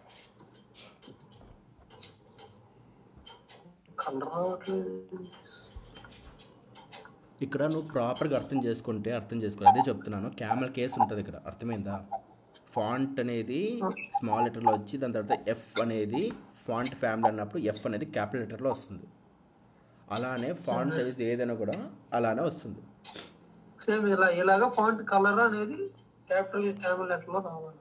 colour రావట్లేదు. ఇక్కడ నువ్వు ప్రాపర్గా అర్థం చేసుకో, అదే చెప్తున్నాను. క్యామెల్ కేస్ ఉంటుంది ఇక్కడ, అర్థమైందా? ఫాంట్ అనేది స్మాల్ లెటర్లో వచ్చి దాని తర్వాత ఎఫ్ అనేది ఫాంట్ ఫ్యామిలీ అన్నప్పుడు ఎఫ్ అనేది క్యాపిటల్ లెటర్లో వస్తుంది. అలానే ఫాంట్ సైజ్ ఏదైనా కూడా అలానే వస్తుంది. సేమ్ ఇలాగా ఫాంట్ కలర్ అనేది క్యాపిటల్ లెటర్లో రావాలి.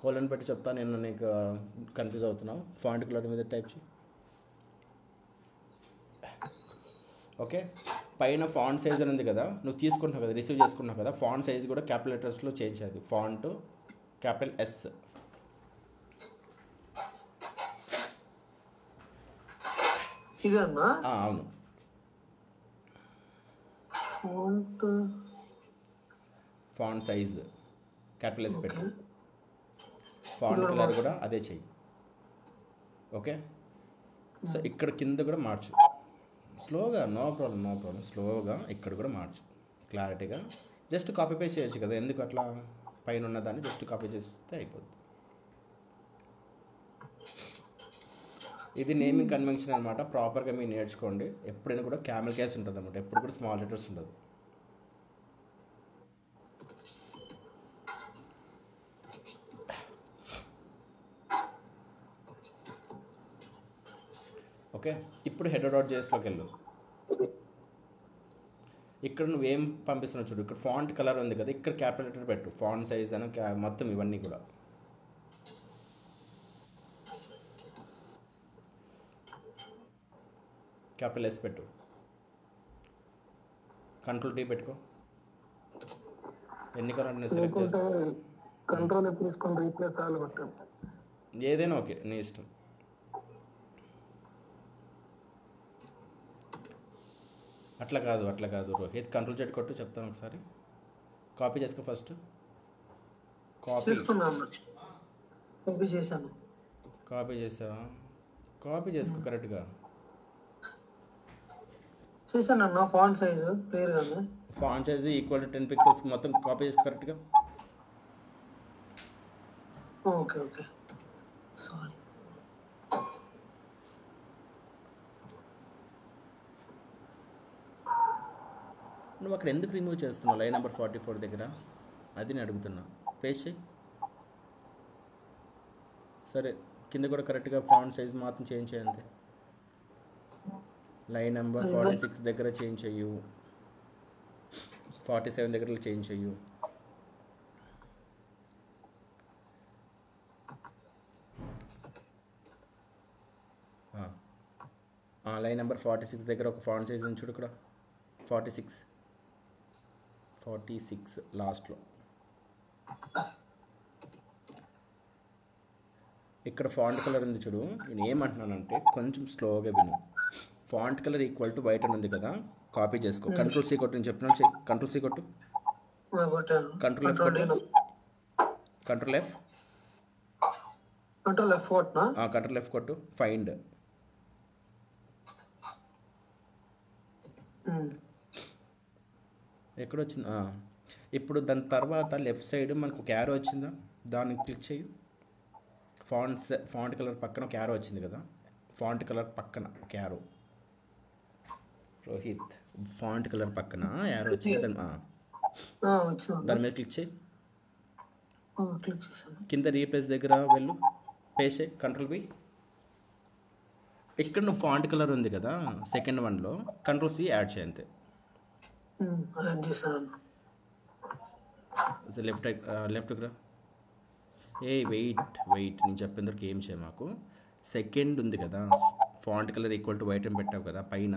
కోలన్ పెట్టి చెప్తా, నేను నీకు కన్ఫ్యూజ్ అవుతున్నావు. ఫాంట్ కలర్ మీద టైప్ చేయి. ఓకే, పైన ఫాంట్ సైజ్ అని ఉంది కదా, నువ్వు తీసుకుంటున్నావు కదా, రిసీవ్ చేసుకుంటున్నావు కదా, ఫాంట్ సైజ్ కూడా క్యాపిటల్ లెటర్స్లో చేంజ్ చేయాలి. Font capital S. ఇదన్నా? అవును. ఫాంట్ సైజ్ క్యాపిటల్ ఎస్ పెట్టు. ఫాంట్ కలర్ కూడా అదే చెయ్యి. ఓకే, సో ఇక్కడ కింద కూడా మార్చు స్లోగా, నో ప్రాబ్లం. స్లోగా ఇక్కడ కూడా మార్చు క్లారిటీగా. జస్ట్ కాపీ పేస్ట్ చేయొచ్చు కదా, ఎందుకు అట్లా పైన ఉన్న దాన్ని జస్ట్ కాపీ చేస్తే అయిపోద్ది. ఇది నేమింగ్ కన్వెన్షన్ అనమాట. ప్రాపర్గా మీరు నేర్చుకోండి. ఎప్పుడైనా కూడా క్యామెల్ కేస్ ఉంటుంది అనమాట, ఎప్పుడు కూడా స్మాల్ లెటర్స్ ఉండదు. ఓకే, ఇప్పుడు హెడర్ డాట్ జేఎస్లోకి వెళ్ళు. ఇక్కడ నువ్వేం పంపిస్తున్నావు చూడు, ఇక్కడ ఫాంట్ కలర్ ఉంది కదా, ఇక్కడ క్యాపిటల్ లెటర్ పెట్టు, ఫాంట్ సైజ్ అని మొత్తం ఇవన్నీ కూడా క్యాపిటల్ ఎస్ పెట్టు, కంట్రోల్ టీ పెట్టుకో. ఎన్ని కలర్ సెలెక్ట్ చేస్తా, కంట్రోల్ తీసుకొని రీప్లేస్ ఆల్ కొట్టాను. ఏదైనా ఓకే, నీ ఇష్టం. అట్లా కాదు రోహిత్, కంట్రోల్ చెట్టు కొట్టు, చెప్తాను ఒకసారి. కాపీ చేసుకో ఫస్ట్, కాపీ చేశాను. కాపీ చేసావా? కాపీ చేసుకో కరెక్ట్గా. చేశాను అన్న, ఫాంట్ సైజు క్లియర్గానే, font size equal to 10 pixels మొత్తం కాపీ చేసుకో కరెక్ట్గా. Okay sorry. నువ్వు అక్కడ ఎందుకు రిమూవ్ చేస్తున్నావు లైన్ నెంబర్ 44 దగ్గర? అది నేను అడుగుతున్నా. పేస్ట్ చేయి. సరే, కింద కూడా కరెక్ట్గా ఫాంట్ సైజ్ మాత్రం చేంజ్ చేయండి. లైన్ నెంబర్ 46 దగ్గర చేంజ్ చెయ్యు, 47 దగ్గర చేంజ్ చెయ్యు. లైన్ నెంబర్ 46 దగ్గర ఒక ఫాంట్ సైజ్ ఉంది చూడు, ఇక్కడ 46 లాస్ట్లో. ఇక్కడ ఫాంట్ కలర్ ఉంది చూడు. నేను ఏమంటున్నానంటే కొంచెం స్లోగా విను. Font colour equal to white అని ఉంది కదా, కాపీ చేసుకో. కంట్రోల్ సి కొట్టు, నేను చెప్పిన చెయ్యి. కంట్రోల్ సి కొట్టు, కంట్రోల్ ఎఫ్ కొట్టు, కంట్రోల్ ఎఫ్ కొట్టు, ఫైండ్. ఎక్కడొచ్చింది? ఇప్పుడు దాని తర్వాత లెఫ్ట్ సైడ్ మనకు ఒక యారో వచ్చిందా, దాన్ని క్లిక్ చేయి. ఫాంట్ కలర్ పక్కన ఒక యారో వచ్చింది కదా, ఫాంట్ కలర్ పక్కన ఒక యారో. రోహిత్, ఫాంట్ కలర్ పక్కన యారో వచ్చింది, దాని మీద క్లిక్ చేయి. కింద రీప్లేస్ దగ్గర వెళ్ళు, పేస్ట్ చేయి, కంట్రోల్ బి. ఇక్కడ నువ్వు ఫాంట్ కలర్ ఉంది కదా సెకండ్ వన్లో, కంట్రోల్ సి యాడ్ చేయి అంతే. లెఫ్ట్కి రా. వెయిట్, నేను చెప్పేందుకు ఏం చేయ మాకు. సెకండ్ ఉంది కదా, font colour equal to white అని పెట్టావు కదా పైన,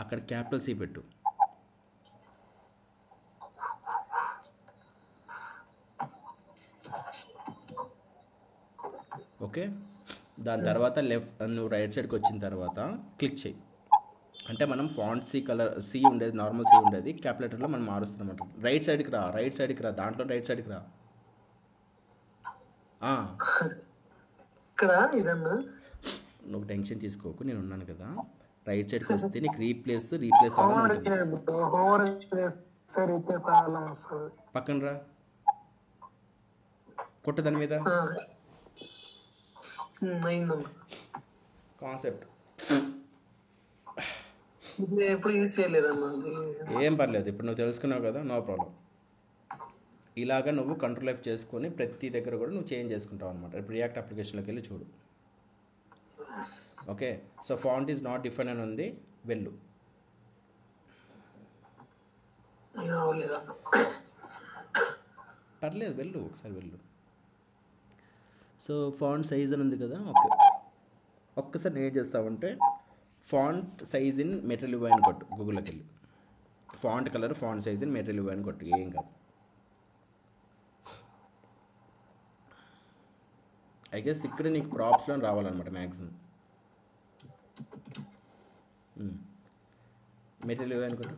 అక్కడ క్యాపిటల్ సి పెట్టు. ఓకే, దాని తర్వాత నువ్వు రైట్ సైడ్కి వచ్చిన తర్వాత క్లిక్ చేయి. అంటే మనం ఫాంట్ సి ఉండేది, నార్మల్ సి ఉండేది, క్యాపిటల్లో మనం మారుస్తున్నాం అంట. రైట్ సైడ్కి రా, దాంట్లో రైట్ సైడ్కి రా. నువ్వు టెన్షన్ తీసుకోకు, నేను ఉన్నాను కదా. రైట్ సైడ్కి వస్తే నీకు రీప్లేస్ పక్కన రా, కొట్టు దాని మీద. కాన్సెప్ట్ ఏం పర్లేదు, ఇప్పుడు నువ్వు తెలుసుకున్నావు కదా, నో ప్రాబ్లం. ఇలాగా నువ్వు కంట్రోల్ ఎఫ్ చేసుకొని ప్రతి దగ్గర కూడా నువ్వు చేంజ్ చేసుకుంటావు అనమాట. ఇప్పుడు రియాక్ట్ అప్లికేషన్లోకి వెళ్ళి చూడు. Okay, so font is not define అని ఉంది, వెళ్ళు. పర్లేదు, వెళ్ళు, ఒకసారి వెళ్ళు. సో ఫాంట్ సైజ్ అని ఉంది కదా, ఓకే. ఒక్కసారి నేను ఏం చేస్తావంటే font size in material UI అని కొట్టు, గూగుల్లోకి వెళ్ళి. Font colour, font size in material UI అని కొట్టు, ఏం కాదు. ఐ గెస్ ఇక్కడ నీకు ప్రాప్స్లో రావాలన్నమాట మ్యాక్సిమం. మెటీరియల్ యూఐ అని కొట్టు.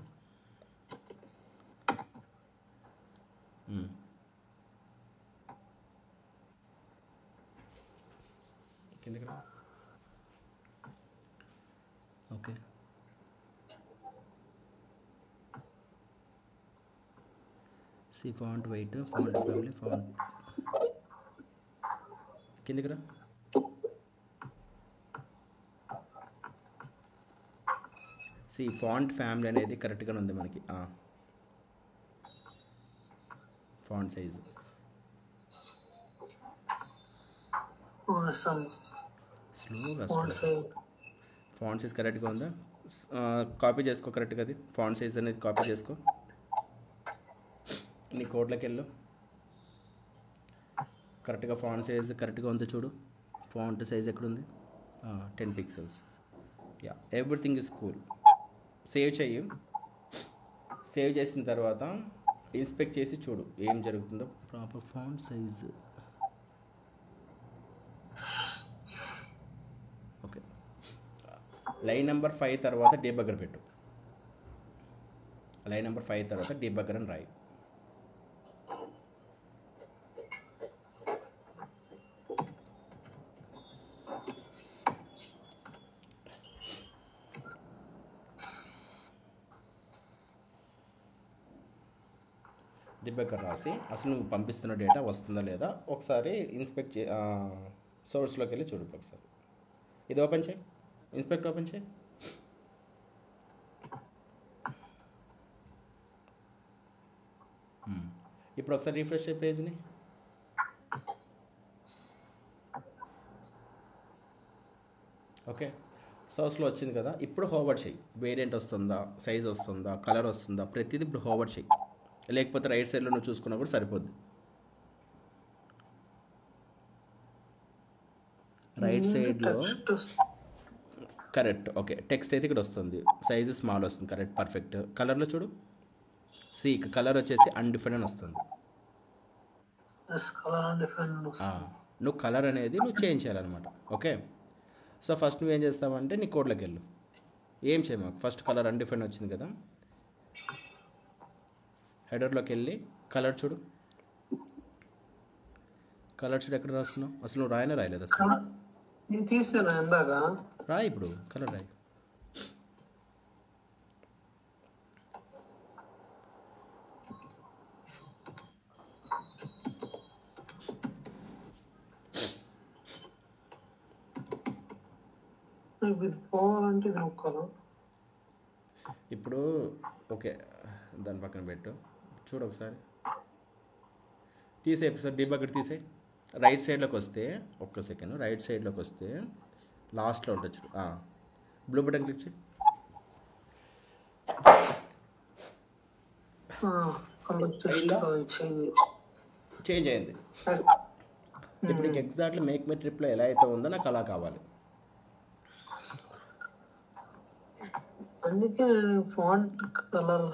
కిందకి రా. Okay, C font white, font family, font కిందకి రా. సి ఫాంట్ ఫ్యామిలీ అనేది కరెక్ట్గానే ఉంది మనకి. ఫాంట్ సైజ్ స్లోగా ఫాంట్ సైజ్ ఫాంట్ సైజ్ కరెక్ట్గా ఉందా? కాపీ చేసుకో కరెక్ట్గా, అది ఫాంట్ సైజ్ అనేది కాపీ చేసుకో. నీ కోడ్లోకి వెళ్ళు, కరెక్ట్గా ఫాంట్ సైజ్ కరెక్ట్గా ఉందో చూడు. ఫాంట్ సైజ్ ఎక్కడుంది? 10 pixels. Yeah, everything is cool. Save చెయ్యి. సేవ్ చేసిన తర్వాత ఇన్స్పెక్ట్ చేసి చూడు ఏం జరుగుతుందో. Proper font size. Okay, line number 5 తర్వాత డీబగ్గర్ పెట్టు. లైన్ నెంబర్ 5 తర్వాత డీబగ్గర్ అని రాయి. డిబగ్గర్ రాసి అసలు నువ్వు పంపిస్తున్న డేటా వస్తుందా లేదా ఒకసారి ఇన్స్పెక్ట్ సోర్స్లోకి వెళ్ళి చూడు ఒకసారి. ఇది ఓపెన్ చేయి, ఇన్స్పెక్ట్ ఓపెన్ చేయి. ఇప్పుడు ఒకసారి రిఫ్రెష్ చేయి పేజ్ని. ఓకే, సోర్స్లో వచ్చింది కదా. ఇప్పుడు హోవర్డ్ చేయి. వేరియంట్ వస్తుందా, సైజ్ వస్తుందా, కలర్ వస్తుందా, ప్రతిదీ ఇప్పుడు హోవర్డ్ చేయి. లేకపోతే రైట్ సైడ్లో నువ్వు చూసుకున్నా కూడా సరిపోద్ది. రైట్ సైడ్లో కరెక్ట్. ఓకే, టెక్స్ట్ అయితే ఇక్కడ వస్తుంది, సైజు స్మాల్ వస్తుంది. Correct, perfect. కలర్లో చూడు, కలర్ వచ్చేసి అన్డిఫైన్ అని వస్తుంది. నువ్వు కలర్ అనేది నువ్వు చేంజ్ చేయాలన్నమాట. ఓకే, సో ఫస్ట్ నువ్వేం చేస్తావంటే నీ కోడ్లోకి వెళ్ళు. ఏం చేయమాకు, ఫస్ట్ కలర్ అన్డిఫైన్ వచ్చింది కదా, హెడర్లోకి వెళ్ళి కలర్ చూడు. కలర్ చూడు ఎక్కడ రాస్తున్నావు? అసలు నువ్వు రాయనే రాయలేదు అసలు. తీసాను ఇందాక. రాయి ఇప్పుడు, కలర్ రాయి. ఇది పోవాలంటే ఇది నొక్కాలా? ఇప్పుడు ఓకే, దాని పక్కన పెట్టు. చూడు ఒకసారి, తీసే సార్ డీబగ్గర్ తీసే. రైట్ సైడ్లోకి వస్తే ఒక్క సెకండ్, రైట్ సైడ్లోకి వస్తే లాస్ట్లో ఉంటుంది చూడు, బ్లూ బటన్ క్లిక్ చేయి. చేంజ్ అయింది. ఇప్పుడు నీకు ఎగ్జాక్ట్లీ మేక్ మై ట్రిప్లో ఎలా అయితే ఉందో నాకు అలా కావాలి. అందుకే ఫాంట్ కలర్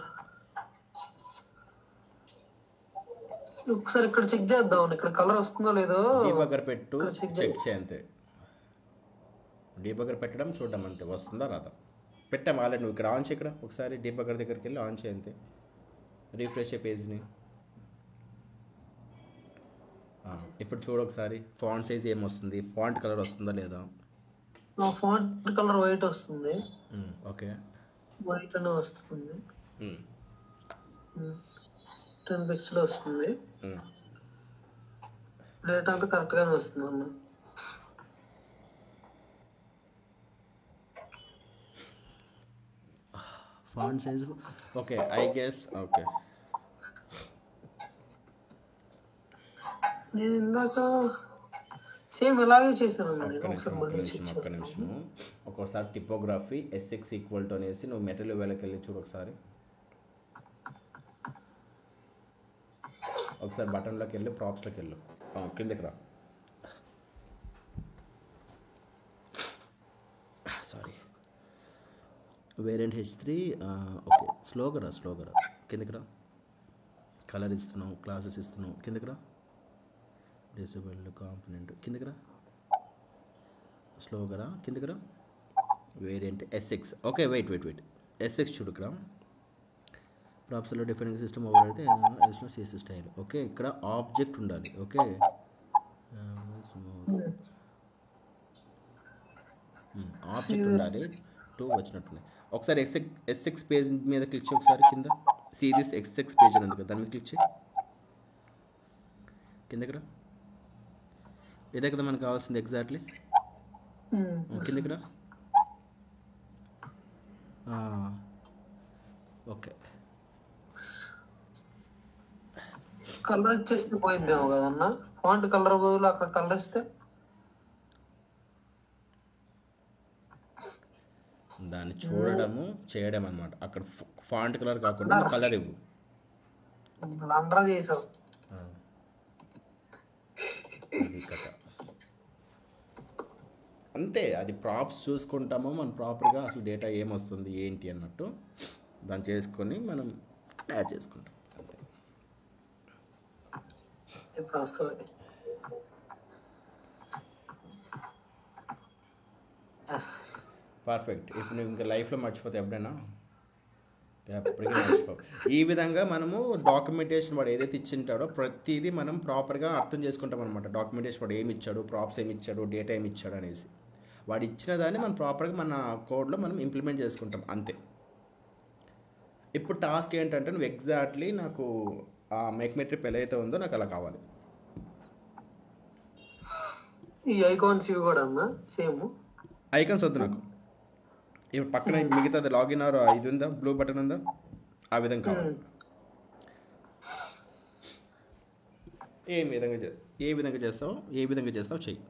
ఒకసారి ఇక్కడ చెక్ చేద్దాం, ఇక్కడ కలర్ వస్తుందో లేదో. డీబగ్గర్ పెట్టు, చెక్ చేయి అంతే. డీబగ్గర్ పెట్టడం చూడడం అంతే, వస్తుందా రాదా. పెట్టాం ఆల్రెడీ. నువ్వు ఇక్కడ ఆన్ చేయి, ఇక్కడ ఒకసారి డీబగ్గర్ దగ్గరికి వెళ్ళి ఆన్ చేయి అంతే. రీఫ్రెష్ అయ్యే పేజ్ని. ఇప్పుడు చూడు ఒకసారి ఫాంట్ సైజ్ ఏమొస్తుంది, ఫాంట్ కలర్ వస్తుందా లేదా. ఫాంట్ కలర్ వైట్ వస్తుంది. ఓకే, వైట్ అనే వస్తుంది. 10 పిక్సెల్ వస్తుంది. డేటా అంతా కరెక్ట్గానే వస్తుంది అన్న. Font size okay, I guess. Okay, నేను ఇందాక సేమ్ ఇలాగే చేశాను. ఒక్క నిమిషము. ఒక్కోసారి టిపోగ్రఫీ S6 ఈక్వల్ టు అనేసి నువ్వు మెటీరియల్ వేళకి వెళ్ళి చూడు ఒకసారి. ఒకసారి బటన్లోకి వెళ్ళి ప్రాప్స్లోకి వెళ్ళు, కిందకి రా. Sorry, variant H3. ఓకే, స్లోగా రా, కిందకి రా. కలర్ ఇస్తున్నావు, క్లాసెస్ ఇస్తున్నావు, కిందకి రా. డిసేబుల్డ్ కాంపోనెంట్, కిందకి రా. స్లోగా రా, కిందకి రా. Variant S6. Okay, wait S6 చూడు ఇక్కడ. ప్రాప్స్లో డిఫరెంట్ సిస్టమ్ ఓవర్ అయితే CSS స్టైల్. ఓకే, ఇక్కడ ఆబ్జెక్ట్ ఉండాలి. ఓకే, ఆబ్జెక్ట్ ఉండాలి. 2 వచ్చినట్టుంది. ఒకసారి S6 పేజ్ మీద క్లిక్ చేయి ఒకసారి. కింద సిరీస్ S6 పేజ్ అని ఉంది కదా, దాని మీద క్లిక్ చేయి. కిందకి రా. ఇదే కదా మనకు కావాల్సింది ఎగ్జాక్ట్లీ. కిందకి రా. ఓకే, కలర్ ఇచ్చేస్తే పోయిద్దేమో కదన్నా. ఫాంట్ కలర్ బదులు అక్కడ కలర్ ఇస్తే దాన్ని చూడడము చేయడం అనమాట. అక్కడ ఫాంట్ కలర్ కాకుండా నువ్వు కలర్ ఇవ్వు. లండ్రా చేసావు. ఆ, అది కథ. అంతే, అది ప్రాప్స్ చూసుకుంటాము మనం ప్రాపర్గా, అసలు డేటా ఏమొస్తుంది ఏంటి అన్నట్టు దాన్ని చేసుకొని మనం యాడ్ చేసుకుంటాం అంతే. ఇప్పుడు వస్తుంది. ఎస్. పర్ఫెక్ట్. ఇప్పుడు నువ్వు ఇంకా లైఫ్లో మర్చిపోతే ఎప్పుడైనా ఎప్పటికీ మర్చిపోవు. ఈ విధంగా మనము డాక్యుమెంటేషన్ వాడు ఏదైతే ఇచ్చింటాడో ప్రతిదీ మనం ప్రాపర్గా అర్థం చేసుకుంటాం అనమాట. డాక్యుమెంటేషన్ వాడు ఏమి ఇచ్చాడు, ప్రాప్స్ ఏమి ఇచ్చాడు, డేటా ఏమి ఇచ్చాడు అనేసి వాడు ఇచ్చిన దాన్ని మనం ప్రాపర్గా మన కోడ్లో మనం ఇంప్లిమెంట్ చేసుకుంటాం అంతే. ఇప్పుడు టాస్క్ ఏంటంటే నువ్వు ఎగ్జాక్ట్లీ నాకు ఆ మేక్ మెట్రిప్ ఎలా అయితే ఉందో నాకు అలా కావాలి. ఈ ఐకాన్స్ ఇవి కూడా అన్నా సేమ్. ఐకాన్స్ వద్దు నాకు. ఇప్పుడు పక్కన మిగతాది లాగిన్ ఆర్ ఇది ఉందా, బ్లూ బటన్ ఉందా, ఆ విధంగా కావాలి. ఏ విధంగా చేస్తావు చెయ్యి.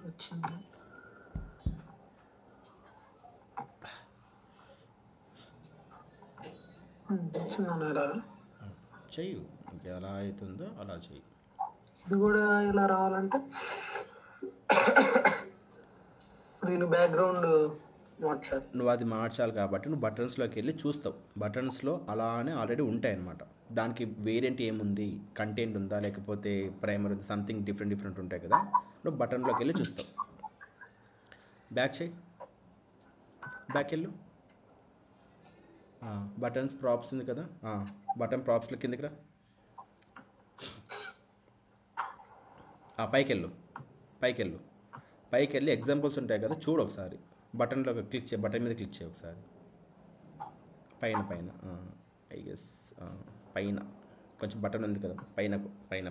వచ్చింది. వచ్చిందన్నారా? చెయ్యి, ఇంకా ఎలా అవుతుందో అలా చెయ్యి. ఇది కూడా ఇలా రావాలంటే దీని బ్యాక్గ్రౌండ్ మార్చాలి. నువ్వు అది మార్చాలి కాబట్టి నువ్వు బటన్స్లోకి వెళ్ళి చూస్తావు. బటన్స్లో అలానే ఆల్రెడీ ఉంటాయన్నమాట. దానికి వేరియంట్ ఏముంది, కంటెంట్ ఉందా, లేకపోతే ప్రైమర్ ఉంది, సంథింగ్ డిఫరెంట్ ఉంటాయి కదా. నువ్వు బటన్లోకి వెళ్ళి చూస్తావు. బ్యాక్ చేయి, బ్యాక్ వెళ్ళు. బటన్స్ ప్రాప్స్ ఉంది కదా, బటన్ ప్రాప్స్లో కిందకి రా. పైకి వెళ్ళు. ఎగ్జాంపుల్స్ ఉంటాయి కదా, చూడు ఒకసారి. బటన్లో క్లిక్ చేయి, బటన్ మీద క్లిక్ చేయి ఒకసారి. పైన ఐ గెస్ పైన కొంచెం బటన్ ఉంది కదా, పైన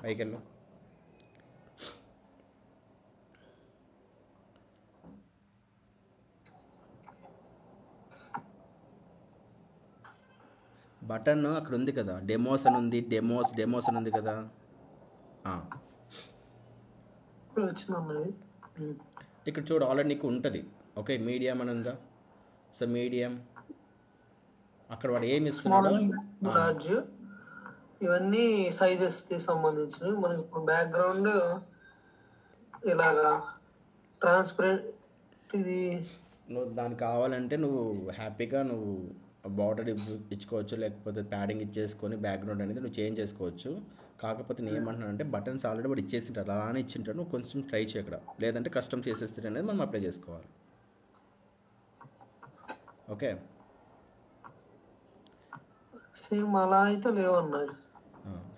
పైకి వెళ్ళు. బటన్ అక్కడ ఉంది కదా, డెమోస్ అని ఉంది కదా. ఇక్కడ చూడు, ఆల్రెడీ నీకు ఉంటుంది. ఓకే, మీడియం అని ఉందా. సో మీడియం, అక్కడ వాడు ఏమి ఇస్తున్నాడో లార్జ్, ఇవన్నీ సైజెస్ కి సంబంధించినవి. మనకి ఇప్పుడు బ్యాక్గ్రౌండ్ ఇలాగా ట్రాన్స్పరెంట్. ఇది నువ్వు దానికి కావాలంటే నువ్వు హ్యాపీగా నువ్వు బార్డర్ ఇచ్చుకోవచ్చు, లేకపోతే ప్యాడింగ్ ఇచ్చేసుకొని బ్యాక్గ్రౌండ్ అనేది నువ్వు చేంజ్ చేసుకోవచ్చు. కాకపోతే నేను ఏమంటున్నానంటే బటన్స్ ఆల్రెడీ వాడు ఇచ్చేసింటాడు, అలానే ఇచ్చింటాడు. నువ్వు కొంచెం ట్రై చేయక్కడ, లేదంటే కస్టమ్ చేసేస్తే అనేది మనం అప్లై చేసుకోవాలి. ఓకే, సేమ్ అలా అయితే లేవు అన్నాడు.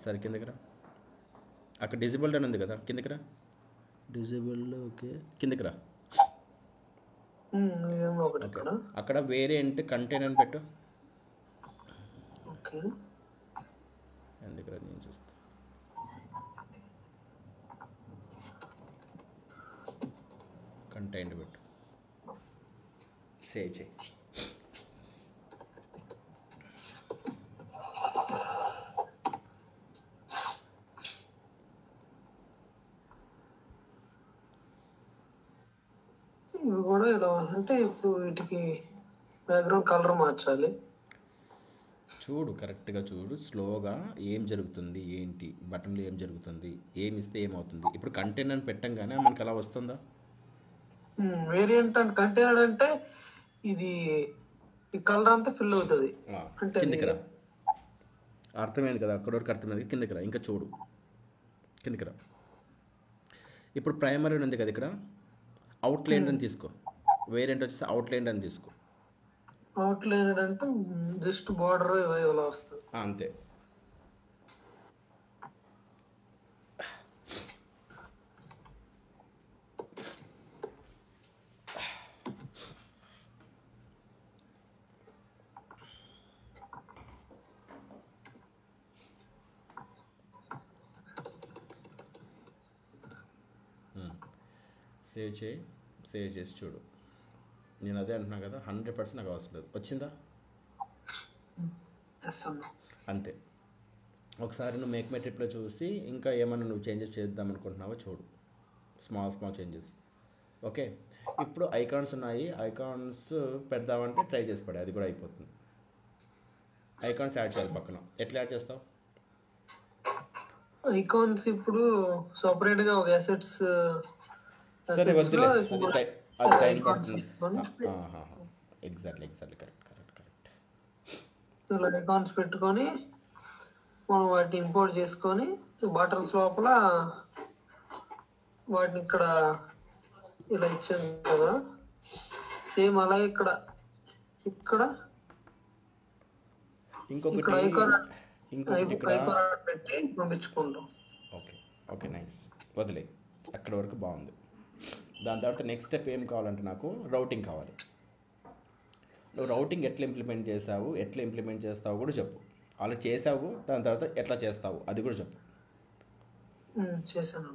సరే కిందకి రా. అక్కడ డిజేబుల్డ్ అని ఉంది కదా, కిందకి రా. డిజేబుల్డ్, ఓకే కిందకి రా. ఓకే, అక్కడ వేరియంట్ కంటెంట్ అని పెట్టు. ఓకే, ఎందుకు రా, నేను చూస్తా. కంటెంట్ పెట్టు, సేవ్ చేయి. ఇవి కూడా ఇలా అంటే ఇప్పుడు వీటికి బ్యాక్గ్రౌండ్ కలర్ మార్చాలి. చూడు, కరెక్ట్గా చూడు, స్లోగా ఏం జరుగుతుంది, ఏంటి బటన్లో ఏం జరుగుతుంది, ఏమి ఇస్తే ఏమవుతుంది. ఇప్పుడు కంటెంట్ అని పెట్టంగానే మనకు అలా వస్తుందా. వేరియంట్ అండ్ కంటైనర్ అంటే ఇది ఈ కలర్ అంతా ఫిల్ అవుతుంది. అంటే కిందకి రా, అర్థమైంది కదా, అక్కడ వరకు అర్థమైంది. కిందకి రా, ఇంకా చూడు, కిందకి రా. ఇప్పుడు ప్రైమరీ ఉంది కదా, ఇక్కడ అవుట్లైన్ అని తీసుకో. వేరియంట్ వచ్చేసి అవుట్లైన్ అని తీసుకో. అవుట్లైన్ అంటే జస్ట్ బార్డర్ ఇలా వస్తుంది అంతే. సేవ్ చేయి, సేవ్ చేసి చూడు. నేను అదే అంటున్నా కదా, 100% నాకు అవసరం లేదు. వచ్చిందా? చేస్తాను. అంతే. ఒకసారి నువ్వు మేక్ మై ట్రిప్లో చూసి ఇంకా ఏమైనా నువ్వు చేంజెస్ చేద్దాం అనుకుంటున్నావో చూడు, స్మాల్ చేంజెస్. ఓకే, ఇప్పుడు ఐకాన్స్ ఉన్నాయి, ఐకాన్స్ పెడదామంటే ట్రై చేసి పడే, అది కూడా అయిపోతుంది. ఐకాన్స్ యాడ్ చేయాలి పక్కన. ఎట్లా యాడ్ చేస్తావు? ఐకాన్స్ ఇప్పుడు సపరేట్ గా ఒక సరే అసెట్స్ లో వద్దులే, అది టైం ఐకాన్స్ పడుతుంది. పెట్టుకొని ఎగ్జాక్ట్లీ. ఇలా ఐకాన్స్ పెట్టుకొని మనం వాటిని ఇంపోర్ట్ చేసుకొని బాటిల్స్ లోపల వాటిని ఇక్కడ ఇలా ఇచ్చాం కదా, సేమ్ అలాగే ఇక్కడ ఇక్కడ ఇంకొకటి ఇక్కడ ఐకాన్ ఇక్కడ ఐకాన్ పెట్టి పంపించుకుంటాం. ఓకే నైస్, వదిలే, అక్కడ వరకు బాగుంది. దాని తర్వాత నెక్స్ట్ స్టెప్ ఏం కావాలంటే నాకు రౌటింగ్ కావాలి. నువ్వు రౌటింగ్ ఎట్లా ఇంప్లిమెంట్ చేస్తావు కూడా చెప్పు. ఆల్రెడీ చేసావు, దాని తర్వాత ఎట్లా చేస్తావు అది కూడా చెప్పు. చేశాను.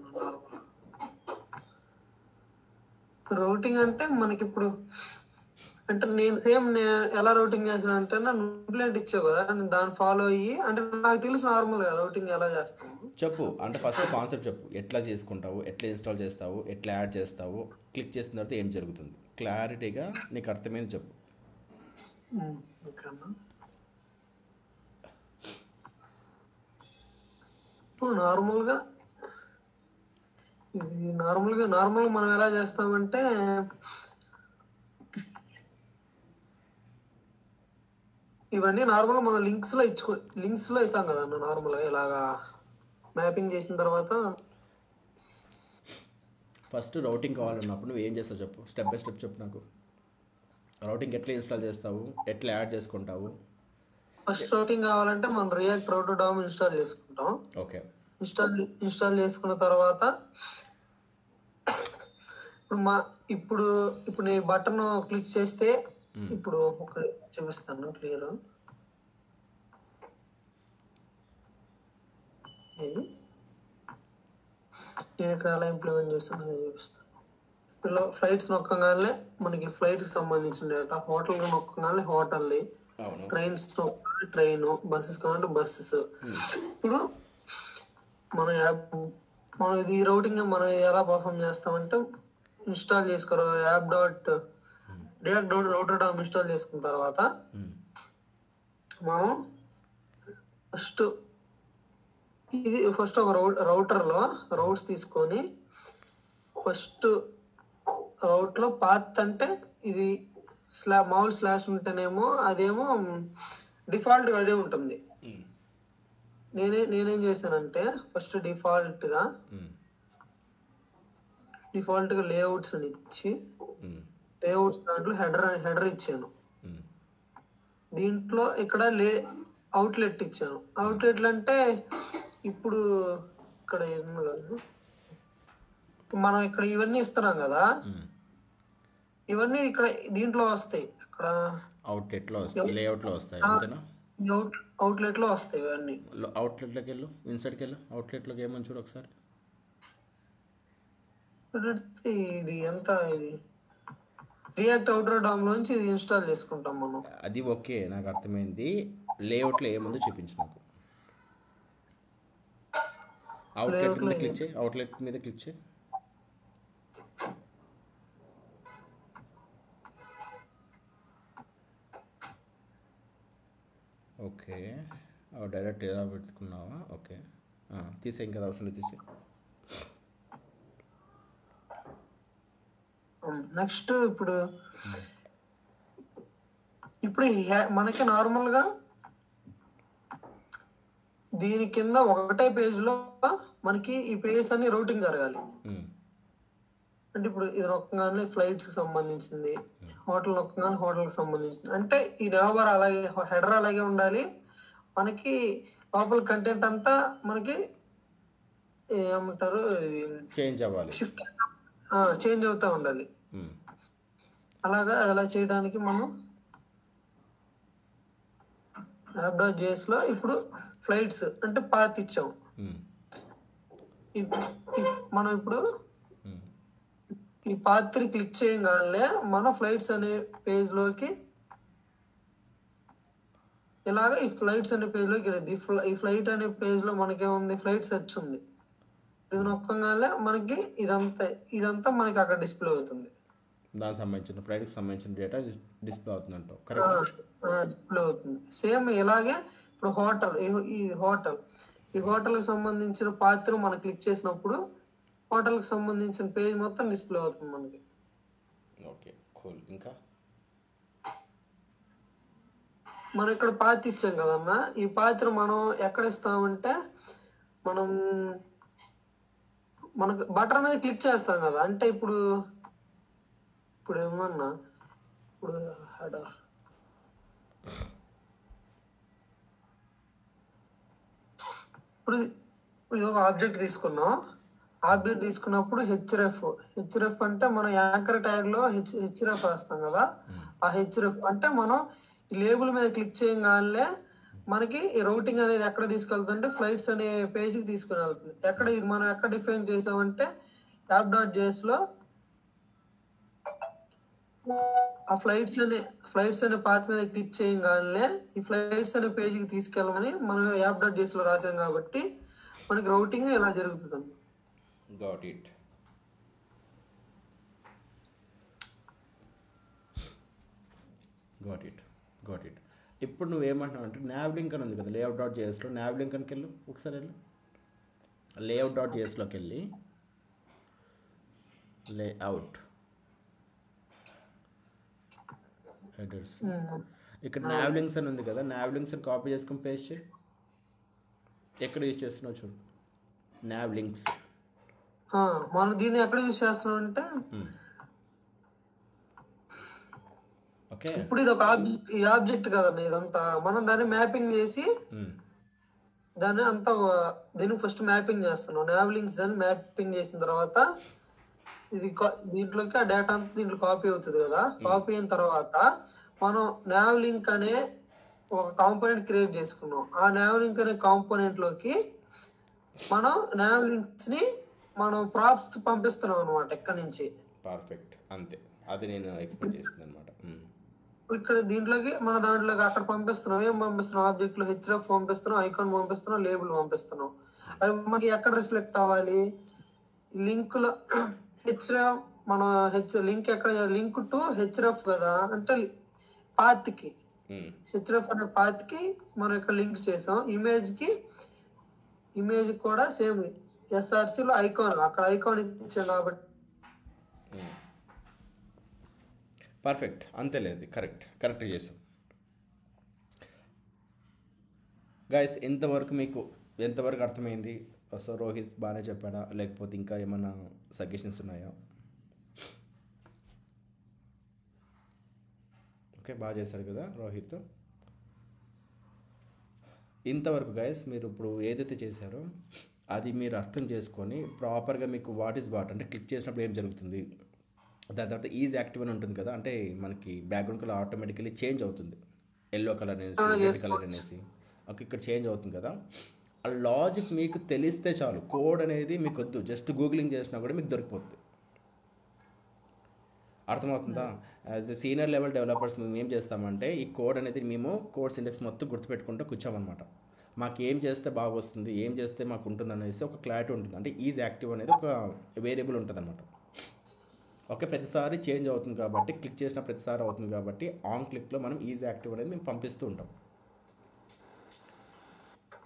రౌటింగ్ అంటే మనకి ఇప్పుడు అంటే నేను ఎలా రౌటింగ్ చేసాను అంటే నన్ను ఇంప్లిమెంట్ ఇచ్చావు కదా, నేను దాన్ని ఫాలో అయ్యి అంటే నాకు తెలుసు నార్మల్గా రౌటింగ్ ఎలా చేస్తాము. చెప్పు, అంటే ఫస్ట్ కాన్సెప్ట్ చెప్పు. ఎట్లా చేసుకుంటావు, ఎట్లా ఇన్స్టాల్ చేస్తావు, ఎట్లా యాడ్ చేస్తావు, క్లిక్ చేసిన తర్వాత ఏం జరుగుతుంది, క్లారిటీగా నీకు అర్థమైంది చెప్పు. ఓకే అన్న. నార్మల్గా మనం ఎలా చేస్తామంటే ఇవన్నీ నార్మల్గా మనం లింక్స్ లో ఇస్తాం కదా అన్న. నార్మల్గా ఇలాగా మ్యాపింగ్ చేసిన తర్వాత ఫస్ట్ రౌటింగ్ కావాలన్నప్పుడు నువ్వు ఏం చేస్తావు చెప్పు, స్టెప్ బై స్టెప్ చెప్పు నాకు. రౌటింగ్ ఎట్లా ఇన్స్టాల్ చేస్తావు, ఎట్లా యాడ్ చేసుకుంటావు? ఫస్ట్ రౌటింగ్ కావాలంటే మనం రియాక్ట్ రౌటర్ డామ్ ఇన్స్టాల్ చేసుకుంటాం. ఓకే, ఇన్స్టాల్ చేసుకున్న తర్వాత ఇప్పుడు నేను బటన్ క్లిక్ చేస్తే ఇప్పుడు ఒక చూపిస్తాను క్లియర్. నేను ఇక్కడ ఎలా ఇంప్లిమెంట్ చేస్తాను అది చూపిస్తాను. ఇలా ఫ్లైట్స్ నొక్కగానే మనకి ఫ్లైట్కి సంబంధించిన డేటా, హోటల్ నొక్కగానే హోటల్ది, ట్రైన్స్ ట్రైన్, బస్సెస్ కావాలంటే బస్సెస్. ఇప్పుడు మనం ఇది రౌటింగ్ మనం ఎలా పర్ఫామ్ చేస్తామంటే ఇన్స్టాల్ చేసుకోరు రియాక్ట్ రౌటర్ డామ్ ఇన్స్టాల్ చేసుకున్న తర్వాత మనం ఫస్ట్ ఒక రౌటర్లో రౌట్స్ తీసుకొని ఫస్ట్ రౌట్లో పాత్ అంటే ఇది మామూలు స్లాష్ ఉంటేనేమో అదేమో డిఫాల్ట్గా అదే ఉంటుంది. నేనేం చేశానంటే ఫస్ట్ డిఫాల్ట్గా లేఅవుట్స్ అని ఇచ్చి లేఅవుట్స్ దాంట్లో హెడర్ ఇచ్చాను. దీంట్లో ఇక్కడ అవుట్లెట్ ఇచ్చాను. అవుట్లెట్లు అంటే ఇప్పుడు ఇక్కడ మనం ఇక్కడ ఇవన్నీ ఇస్తున్నాం కదా, ఇవన్నీ ఇక్కడ దీంట్లో వస్తాయి. ఇక్కడ అవుట్లెట్లో వస్తాయి, లేఅవుట్లో వస్తాయి. అవుట్లెట్లో వస్తాయి ఇవన్నీ. అవుట్లెట్లోకి వెళ్ళు, ఇన్సర్ట్కి వెళ్ళు, అవుట్లెట్లోకి ఏమని చూడు ఒకసారి. ఇది రియాక్ట్ అవుటర్ డామ్ నుంచి ఇది ఇన్స్టాల్ చేసుకుంటాం మనం. అది ఓకే, నాకు అర్థమైంది. లేఅవుట్లో ఏముందో చూపించు నాకు. అవుట్లెట్ మీద క్లిక్ చేయి, అవుట్లెట్ మీద క్లిక్ చేయి. ఓకే, డైరెక్ట్ ఎలా పెట్టుకున్నావా? ఓకే, తీసే, ఇంకా అవసరం లేదు, తీసే. నెక్స్ట్ ఇప్పుడు మనకి నార్మల్గా దీని కింద ఒకటే పేజ్లో మనకి ఈ పేజ్ అన్ని రౌటింగ్ జరగాలి. అంటే ఇప్పుడు ఇది నొక్కగానే ఫ్లైట్స్కి సంబంధించింది, హోటల్ నొక్కగానే హోటల్కి సంబంధించింది. అంటే ఈ నెంబర్ అలాగే హెడర్ అలాగే ఉండాలి. మనకి లోపల కంటెంట్ అంతా మనకి ఏమంటారు ఇది చేంజ్ అవ్వాలి, షిఫ్ట్ చేంజ్ అవుతూ ఉండాలి. అలా చేయడానికి మనం app.js లో ఇప్పుడు ఫ్లైట్స్ అంటే పాత్ ఇచ్చాం. మనం ఇప్పుడు ఈ పాత్ 3 క్లిక్ చేయగానే మన ఫ్లైట్స్ అనే పేజ్లోకి ఇలాగ ఈ ఫ్లైట్స్ అనే పేజ్లోకి వెళ్ళింది. ఈ ఫ్లైట్ అనే పేజ్లో మనకేముంది, ఫ్లైట్ సెర్చ్ ఉంది. ఇది నొక్కగానే మనకి ఇదంతా మనకి అక్కడ డిస్ప్లే అవుతుంది. దానికి సంబంధించిన ఫ్లైట్కి సంబంధించిన డేటా డిస్ప్లే అవుతుందంటావు, కరెక్ట్? డిస్ప్లే అవుతుంది. సేమ్ ఇలాగే ఇప్పుడు ఈ హోటల్కి సంబంధించిన పాత్ర మనం క్లిక్ చేసినప్పుడు హోటల్కి సంబంధించిన పేజ్ మొత్తం డిస్ప్లే అవుతుంది మనకి. Okay, cool. ఇంకా మనం ఇక్కడ పాత్ర ఇచ్చాం కదన్నా, ఈ పాత్ర మనం ఎక్కడ ఇస్తామంటే మనకు బటన్ మీద క్లిక్ చేస్తాం కదా. అంటే ఇప్పుడు ఏమన్నా ఇప్పుడు ఇప్పుడు ఇది ఒక ఆబ్జెక్ట్ తీసుకున్నాం. ఆబ్జెక్ట్ తీసుకున్నప్పుడు హెచ్రెఫ్ అంటే మనం యాంకర్ ట్యాగ్ లో హెచ్రెఫ్ వేస్తాం కదా. ఆ హెచ్రెఫ్ అంటే మనం లేబుల్ మీద క్లిక్ చేయగానే మనకి ఈ రౌటింగ్ అనేది ఎక్కడ తీసుకెళ్తుంది అంటే ఫ్లైట్స్ అనే పేజ్కి తీసుకుని వెళ్తుంది. ఇది మనం ఎక్కడ డిఫైన్ చేసామంటే యాప్.js లో ఆ ఫ్లైట్స్ అనే పాత్ మీద క్లిక్ చేయగానే ఈ ఫ్లైట్స్ అనే పేజ్కి తీసుకెళ్ళమని మనం యాప్.js లో రాసాం కాబట్టి మనకి రౌటింగ్ ఇలా జరుగుతుంది. Got it. ఇప్పుడు నువ్వేమంటున్నావు అంటే నావ్లింక్ అని ఉంది కదా లేఅవుట్.jsలో, నావ్లింక్ అని వెళ్ళు ఒకసారి. లేఅవుట్.jsలోకి వెళ్ళి లేఅవుట్ హెడర్స్, ఇక్కడ నావ్లింక్స్ అని ఉంది కదా, నావ్లింక్స్ అని కాపీ చేసుకొని పేస్ట్ చేయి. ఎక్కడ యూజ్ చేస్తున్నావు చూడు, నావ్లింక్స్. మనం దీన్ని ఎక్కడ యూజ్ చేస్తున్నాం అంటే ఓకే, ఇప్పుడు ఇది ఒక ఆబ్జెక్ట్ కదండి. ఇదంతా మనం దాన్ని మ్యాపింగ్ చేసి దీన్ని ఫస్ట్ మ్యాపింగ్ చేస్తున్నాం. నావ్లింక్స్ దాన్ని మ్యాపింగ్ చేసిన తర్వాత దీంట్లోకి ఆ డేటా అంతా దీంట్లో కాపీ అవుతుంది కదా. కాపీ అయిన తర్వాత మనం నావ్లింక్ అనే ఒక కాంపోనెంట్ క్రియేట్ చేసుకున్నాం. ఆ నావ్లింక్ అనే కాంపోనెంట్ లోకి మనం నావ్లింక్స్ ని మనం ప్రాప్స్ పంపిస్తున్నాం అనమాట ఇక్కడ నుంచి. పర్ఫెక్ట్, అంతే. అది నేను ఎక్స్పెక్ట్ చేస్తుంది అనమాట. ఇక్కడ దీంట్లోకి మన దాంట్లోకి అక్కడ పంపిస్తున్నాం. ఏం పంపిస్తున్నాం? ఆబ్జెక్ట్ లో హెచ్రెఫ్ పంపిస్తున్నాం, ఐకాన్ పంపిస్తున్నాం, లేబుల్ పంపిస్తున్నాం. అవి మనకి ఎక్కడ రిఫ్లెక్ట్ అవ్వాలి? లింక్ లో హెచ్రెఫ్ మన లింక్ ఎక్కడ, లింక్ టు హెచ్రెఫ్ కదా, అంటే పాత్కి హెచ్రెఫ్ అనే పాత్కి మనం ఇక్కడ లింక్ చేసాం. ఇమేజ్ కూడా సేమ్ ఎస్ఆర్సీలో ఐకాన్, అక్కడ ఐకాన్ ఇచ్చాం కాబట్టి పర్ఫెక్ట్, అంతేలేదు. కరెక్ట్ చేసాం గైస్. మీకు ఎంతవరకు అర్థమైంది? సో రోహిత్ బాగానే చెప్పాడా, లేకపోతే ఇంకా ఏమైనా సజెషన్స్ ఉన్నాయా? ఓకే, బాగా చేశారు కదా రోహిత్. ఇంతవరకు గైస్ మీరు ఇప్పుడు ఏదైతే చేశారో అది మీరు అర్థం చేసుకొని ప్రాపర్గా మీకు వాట్ ఈజ్ వాట్ అంటే క్లిక్ చేసినప్పుడు ఏం జరుగుతుంది, దాని తర్వాత ఈజ్ యాక్టివ్ అని ఉంటుంది కదా, అంటే మనకి బ్యాక్గ్రౌండ్ కలర్ ఆటోమేటికలీ చేంజ్ అవుతుంది, ఎల్లో కలర్ అనేసి రెడ్ కలర్ అనేసి. ఓకే, ఇక్కడ చేంజ్ అవుతుంది కదా. ఆ లాజిక్ మీకు తెలిస్తే చాలు. కోడ్ అనేది మీకు వద్దు, జస్ట్ గూగులింగ్ చేసినా కూడా మీకు దొరికిపోతుంది. అర్థమవుతుందా? As a senior level developers మేము ఏం చేస్తామంటే ఈ కోడ్ అనేది మేము కోడ్ సింటాక్స్ మొత్తం గుర్తుపెట్టుకుంటూ కూర్చోమన్నమాట. మాకు ఏం చేస్తే బాగా వస్తుంది, ఏం చేస్తే మాకు ఉంటుంది అనేసి ఒక క్లారిటీ ఉంటుంది. అంటే ఈజ్ యాక్టివ్ అనేది ఒక వేరియబుల్ ఉంటుంది అన్నమాట. ఓకే, ప్రతిసారి చేంజ్ అవుతుంది కాబట్టి, క్లిక్ చేసిన ప్రతిసారి అవుతుంది కాబట్టి ఆన్ క్లిక్లో మనం ఈజ్ యాక్టివ్ అనేది మేము పంపిస్తూ ఉంటాం.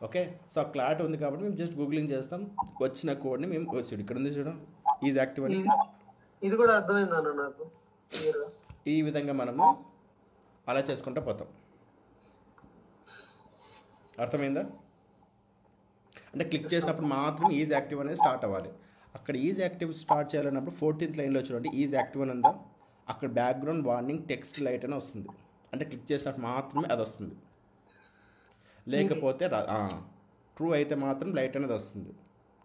ఓకే, సో ఆ క్లారిటీ ఉంది కాబట్టి మేము జస్ట్ గూగులింగ్ చేస్తాం, వచ్చిన కోడ్ని మేము వచ్చాడు ఇక్కడ ఉంది చూడం ఈజ్ యాక్టివ్ అని. ఇది కూడా అర్థమైందన్న నాకు. ఈ విధంగా మనము అలా చేసుకుంటూ పోతాం. అర్థమైందా? అంటే క్లిక్ చేసినప్పుడు మాత్రం ఈజ్ యాక్టివ్ అనేది స్టార్ట్ అవ్వాలి. అక్కడ ఈజ్ యాక్టివ్ స్టార్ట్ చేయాలన్నప్పుడు 14th లైన్లో చూడండి ఈజ్ యాక్టివ్ అని ఉందా, అక్కడ బ్యాక్గ్రౌండ్ వార్నింగ్ టెక్స్ట్ లైట్ అని వస్తుంది. అంటే క్లిక్ చేసినప్పుడు మాత్రమే అది వస్తుంది, లేకపోతే ట్రూ అయితే మాత్రం లైట్ అనేది వస్తుంది,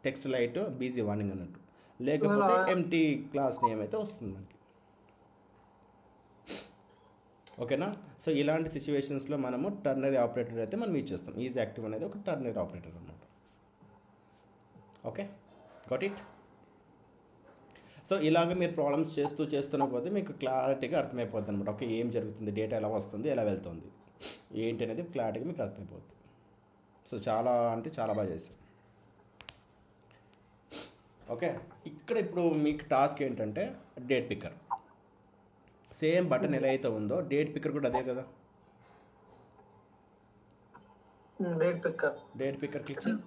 టెక్స్ట్ లైట్ బీజీ వార్నింగ్ అన్నట్టు, లేకపోతే ఎంటీ క్లాస్ నేమ్ అయితే వస్తుంది మనకి. ఓకేనా? సో ఇలాంటి సిచ్యువేషన్స్లో మనము టర్నరీ ఆపరేటర్ అయితే మనం యూజ్ చేస్తాం. ఈజ్ యాక్టివ్ అనేది ఒక టర్నరీ ఆపరేటర్ అన్నమాట. Okay, got it? సో ఇలాగ మీరు ప్రాబ్లమ్స్ చేస్తున్న పోతే మీకు క్లారిటీగా అర్థమైపోద్ది అనమాట. ఓకే, ఏం జరుగుతుంది, డేటా ఎలా వస్తుంది, ఎలా వెళ్తుంది, ఏంటి అనేది క్లారిటీగా మీకు అర్థమైపోద్ది. సో చాలా అంటే చాలా బాగా చేశారు. ఓకే, ఇక్కడ ఇప్పుడు మీకు టాస్క్ ఏంటంటే డేట్ పిక్కర్. సేమ్ బటన్ ఎలా అయితే ఉందో డేట్ పిక్కర్ కూడా అదే కదా. డేట్ పిక్కర్ క్లిక్ చేయి.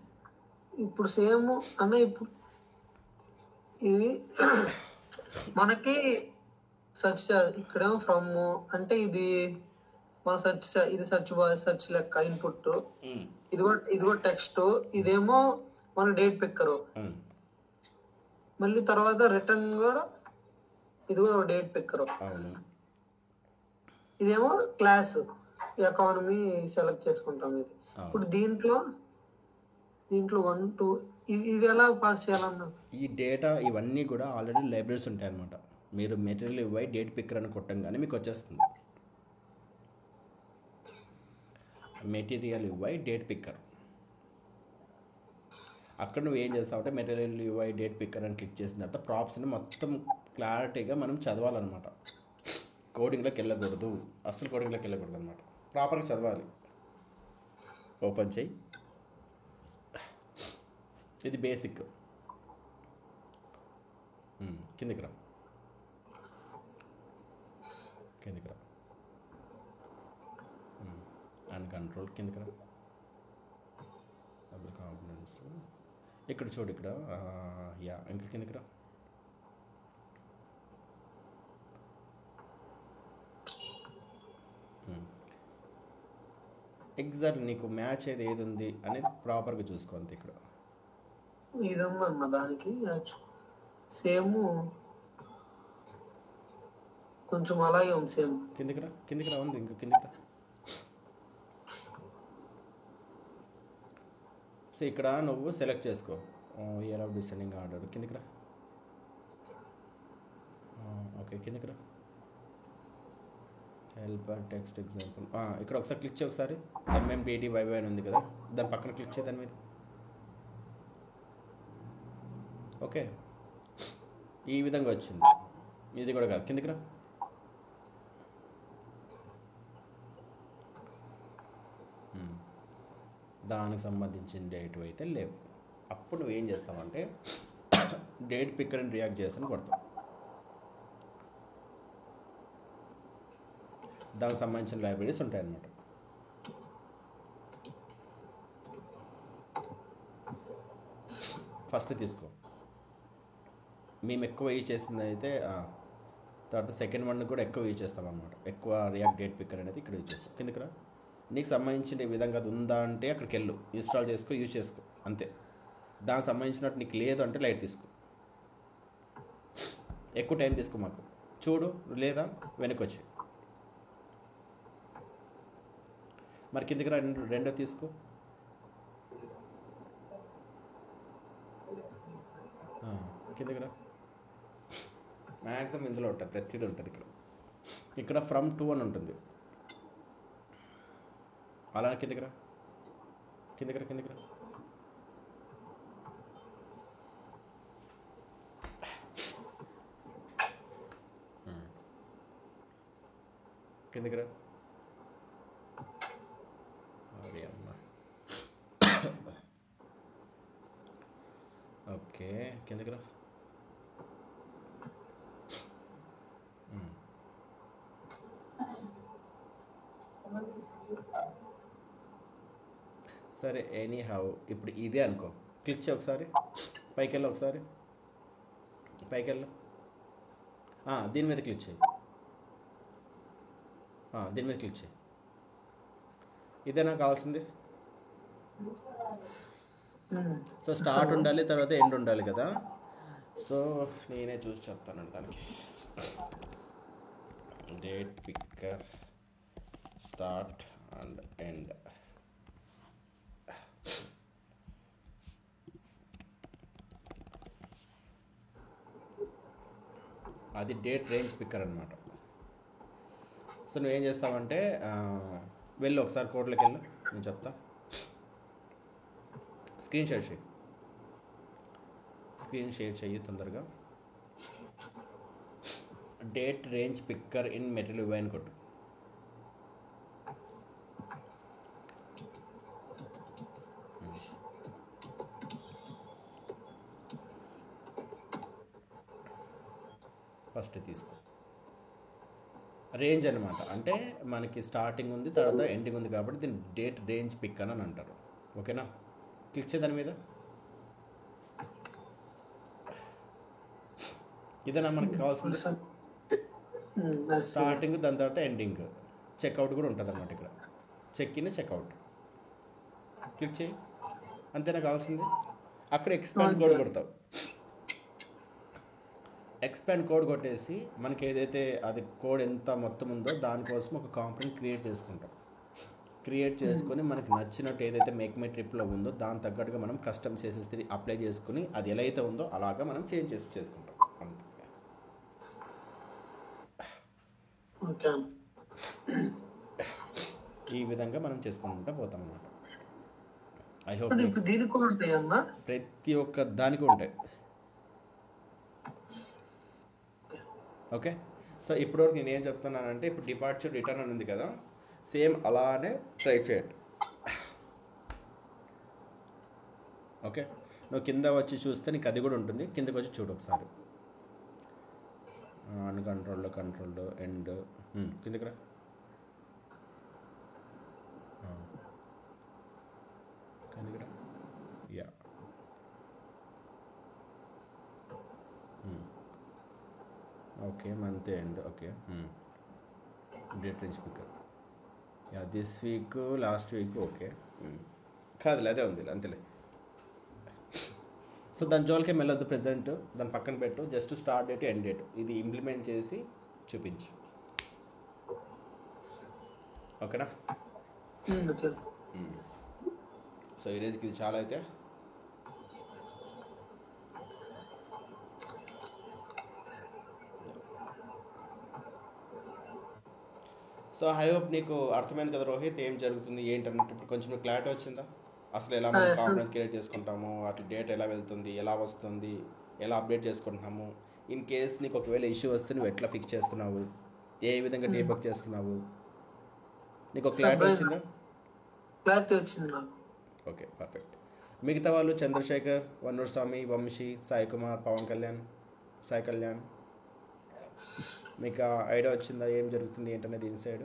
ఇప్పుడు సేమ్ అన్న, ఇప్పుడు ఇది మనకి సెర్చ్ ఇక్కడేమో ఫ్రమ్ అంటే ఇది మన ఇది సెర్చ్ లెక్క ఇన్పుట్, ఇదిగో టెక్స్ట్, ఇదేమో మన డేట్ పిక్కరు. మళ్ళీ తర్వాత రిటర్న్ కూడా ఇదిగో డేట్ పిక్కరు. ఇదేమో క్లాస్ ఎకానమీ సెలెక్ట్ చేసుకుంటాం. ఇది ఇప్పుడు దీంట్లో 1 2 ఇది ఎలా పాస్ చేయాలన్నా, ఈ డేటా ఇవన్నీ కూడా ఆల్రెడీ లైబ్రరీస్ ఉంటాయన్నమాట. మీరు మెటీరియల్ ఇవ్వై డేట్ పిక్కర్ అని కొట్టంగానే మీకు వచ్చేస్తుంది. Material UI date picker. అక్కడ నువ్వు ఏం చేస్తావు అంటే మెటీరియల్ ఇవ్వై డేట్ పిక్కర్ అని క్లిక్ చేసిన తర్వాత ప్రాప్స్ని మొత్తం క్లారిటీగా మనం చదవాలన్నమాట. కోడింగ్లోకి వెళ్ళకూడదు, అసలు కోడింగ్లోకి వెళ్ళకూడదు అనమాట. ప్రాపర్గా చదవాలి. ఓపెన్ చేయి. ఇది బేసిక్. కిందికి రా. అండ్ కంట్రోల్ కిందికి రా. డబుల్ కాంపోనెంట్స్ ఇక్కడ చూడు. ఇక్కడ ఇంకా కిందికి రా. ఎగ్జాక్ట్ నీకు మ్యాచ్ ఏది ఉంది అనేది ప్రాపర్గా చూసుకో. అంతే. ఇక్కడ ఇది ఉందన్న, దానికి సేమ్ కొంచెం అలాగే ఉంది. సేమ్ కిందికి రా ఉంది. ఇంకా కిందికి రా. సో ఇక్కడ నువ్వు సెలెక్ట్ చేసుకో ఇయర్ ఆఫ్ డిసెండింగ్ ఆర్డర్. కిందికి రా. ఓకే, కిందికి రా. Help and text example. ఇక్కడ ఒకసారి క్లిక్ చేయి. ఒకసారి MMDDYY అని ఉంది కదా, దాని పక్కన క్లిక్ చేయి దాని మీద. ఓకే, ఈ విధంగా వచ్చింది. ఇది కూడా కాదు. కిందికి రా. దానికి సంబంధించిన డేట్ అయితే లేవు. అప్పుడు నువ్వు ఏం చేస్తావంటే డేట్ పిక్కర్ అని రియాక్ట్ చేస్తాను కొడతావు. దానికి సంబంధించిన లైబ్రరీస్ ఉంటాయన్నమాట. ఫస్ట్ తీసుకో. మేము ఎక్కువ యూజ్ చేసింది అయితే తర్వాత సెకండ్ వన్ కూడా ఎక్కువ యూజ్ చేస్తాం అన్నమాట. ఎక్కువ రియాక్ట్ డేట్ పిక్కర్ అనేది ఇక్కడ యూజ్ చేస్తాం. కిందకి రా. నీకు సంబంధించిన విధంగా అది ఉందా అంటే అక్కడికి వెళ్ళు, ఇన్స్టాల్ చేసుకో, యూజ్ చేసుకో, అంతే. దానికి సంబంధించినట్టు నీకు లేదు అంటే లైట్ తీసుకో. ఎక్కువ టైం తీసుకో మాకు. చూడు, లేదా వెనక్కి వచ్చి మరి కిందకి రా. రెండో తీసుకో. కిందకి రా. మ్యాక్సిమం ఇందులో ఉంటుంది, ప్రతిదీ ఉంటుంది. ఇక్కడ ఫ్రమ్ 2 అని ఉంటుంది. అలా కిందకి రా. కిందకి రా. కిందకి రా. కిందకి రా. ఓకే, కిందకి రా. సరే, ఎనీ హౌ ఇప్పుడు ఇదే అనుకో. క్లిక్ చేయి ఒకసారి. పైకి వెళ్ళి ఒకసారి పైకి వెళ్ళు. దీని మీద క్లిక్ చేయి. దీని మీద క్లిక్ చేయి. ఇదే నాకు కావాల్సింది. సో స్టార్ట్ ఉండాలి, తర్వాత ఎండ్ ఉండాలి కదా. సో నేనే చూసి చెప్తానండి దానికి. Date picker start and end. అది డేట్ రేంజ్ పిక్కర్ అనమాట. సో నువ్వేం చేస్తావంటే వెళ్ళు ఒకసారి కోడ్లోకి వెళ్ళు, నేను చెప్తా. స్క్రీన్ షేర్ చెయ్యి తొందరగా. Date range picker in material wine కొట్టు. ఫస్ట్ తీసుకో. రేంజ్ అనమాట, అంటే మనకి స్టార్టింగ్ ఉంది, తర్వాత ఎండింగ్ ఉంది, కాబట్టి దీన్ని డేట్ రేంజ్ పిక్ అని అంటారు. ఓకేనా, క్లిక్ చేయ దాని మీద. ఇదేనా మనకి కావాల్సింది? స్టార్టింగ్, దాని తర్వాత ఎండింగ్, చెక్అవుట్ కూడా ఉంటుంది అనమాట. ఇక్కడ చెక్ ఇన్, చెక్అవుట్ క్లిక్ చేయి, అంతేనా కావాల్సింది. అక్కడ ఎక్స్పాండ్ కోడ్ కొడతావు. ఎక్స్పాండ్ కోడ్ కొట్టేసి మనకి ఏదైతే అది కోడ్ ఎంత మొత్తం ఉందో దానికోసం ఒక కాంపోనెంట్ క్రియేట్ చేసుకుంటాం. క్రియేట్ చేసుకొని మనకి నచ్చినట్టు ఏదైతే మేక్ మై ట్రిప్లో ఉందో దాని తగ్గట్టుగా మనం కస్టమ్ చేసేసి అప్లై చేసుకుని అది ఎలా అయితే ఉందో అలాగా మనం చేంజ్ చేసి చేసుకుంటాం. ఈ విధంగా మనం చేసుకుంటూ పోతాం అన్నమాట. ఐ హోప్ ప్రతి ఒక్క దానికి ఉంటాయి. ఓకే, సో ఇప్పటివరకు నేను ఏం చెప్తున్నానంటే, ఇప్పుడు డిపార్చర్ రిటర్న్ అని ఉంది కదా, సేమ్ అలానే ట్రై చేయండి. ఓకే, నువ్వు కింద వచ్చి చూస్తే నీకు అది కూడా ఉంటుంది. కిందకి వచ్చి చూడు ఒకసారి. కంట్రోల్డ్ ఎండ్ కిందకి రా. కిందకి రా. Yeah, okay, month end. Okay, date range picker. Yeah, this week, last week. Okay, కాదులే, అదే ఉంది అంతేలే. సో దాని జోలికే వెళ్ళొద్దు, ప్రెజెంట్ దాని పక్కన పెట్టు. Just start date, end date ఇది ఇంప్లిమెంట్ చేసి చూపించు. ఓకేనా? సో ఈరోజుకి ఇది చాలా అయితే. సో ఐ హోప్ నీకు అర్థమైంది కదా రోహిత్, ఏం జరుగుతుంది ఏంటన్నట్టు. ఇప్పుడు కొంచెం క్లారిటీ వచ్చిందా? అసలు ఎలా మనం కాన్ఫరెన్స్ క్రియేట్ చేసుకుంటాము, అట్లా డేట్ ఎలా వెళ్తుంది, ఎలా వస్తుంది, ఎలా అప్డేట్ చేసుకుంటున్నాము. ఇన్ కేస్ నీకు ఒకవేళ ఇష్యూ వస్తే నువ్వు ఎట్లా ఫిక్స్ చేస్తున్నావు, ఏ విధంగా డీబగ్ చేస్తున్నావు, నీకు ఒక క్లారిటీ వచ్చిందా? క్లారిటీ వచ్చింది నాకు. Okay, perfect. మిగతా వాళ్ళు చంద్రశేఖర్, వన్నూర్ స్వామి, వంశీ, సాయి కుమార్, పవన్ కళ్యాణ్, సాయి కళ్యాణ్, మీకు ఐడియా వచ్చిందా ఏం జరుగుతుంది ఏంటనేది ఇన్సైడ్?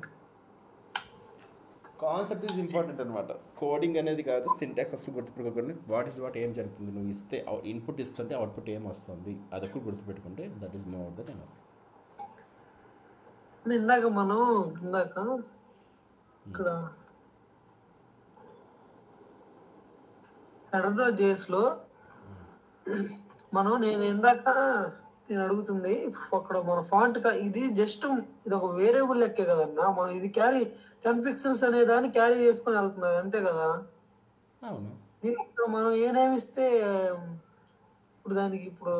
కాన్సెప్ట్ ఈజ్ ఇంపార్టెంట్ అనమాట. కోడింగ్ అనేది కాదు, సింటాక్స్ అసలు గుర్తుపెట్టుకోండి. వాట్ ఈస్ వాట్, ఏం జరుగుతుంది, నువ్వు ఇస్తే ఇన్పుట్ ఇస్తుంటే అవుట్పుట్ ఏం వస్తుంది, అదొకటి గుర్తుపెట్టుకుంటే that is more than enough. ఇందాక ఇక్కడ హెడర్.js-లో నేను నేను అడుగుతుంది అక్కడ మన ఫాంట్ ఇది జస్ట్ ఇది ఒక వేరియబుల్ లెక్కే కదన్నా. మనం ఇది క్యారీ 10 పిక్సెల్స్ అనే దాన్ని క్యారీ చేసుకుని వెళ్తున్నది అంతే కదా. అవును, దీనికి మనం ఏ నేమ్ ఇస్తే ఇప్పుడు దానికి ఇప్పుడు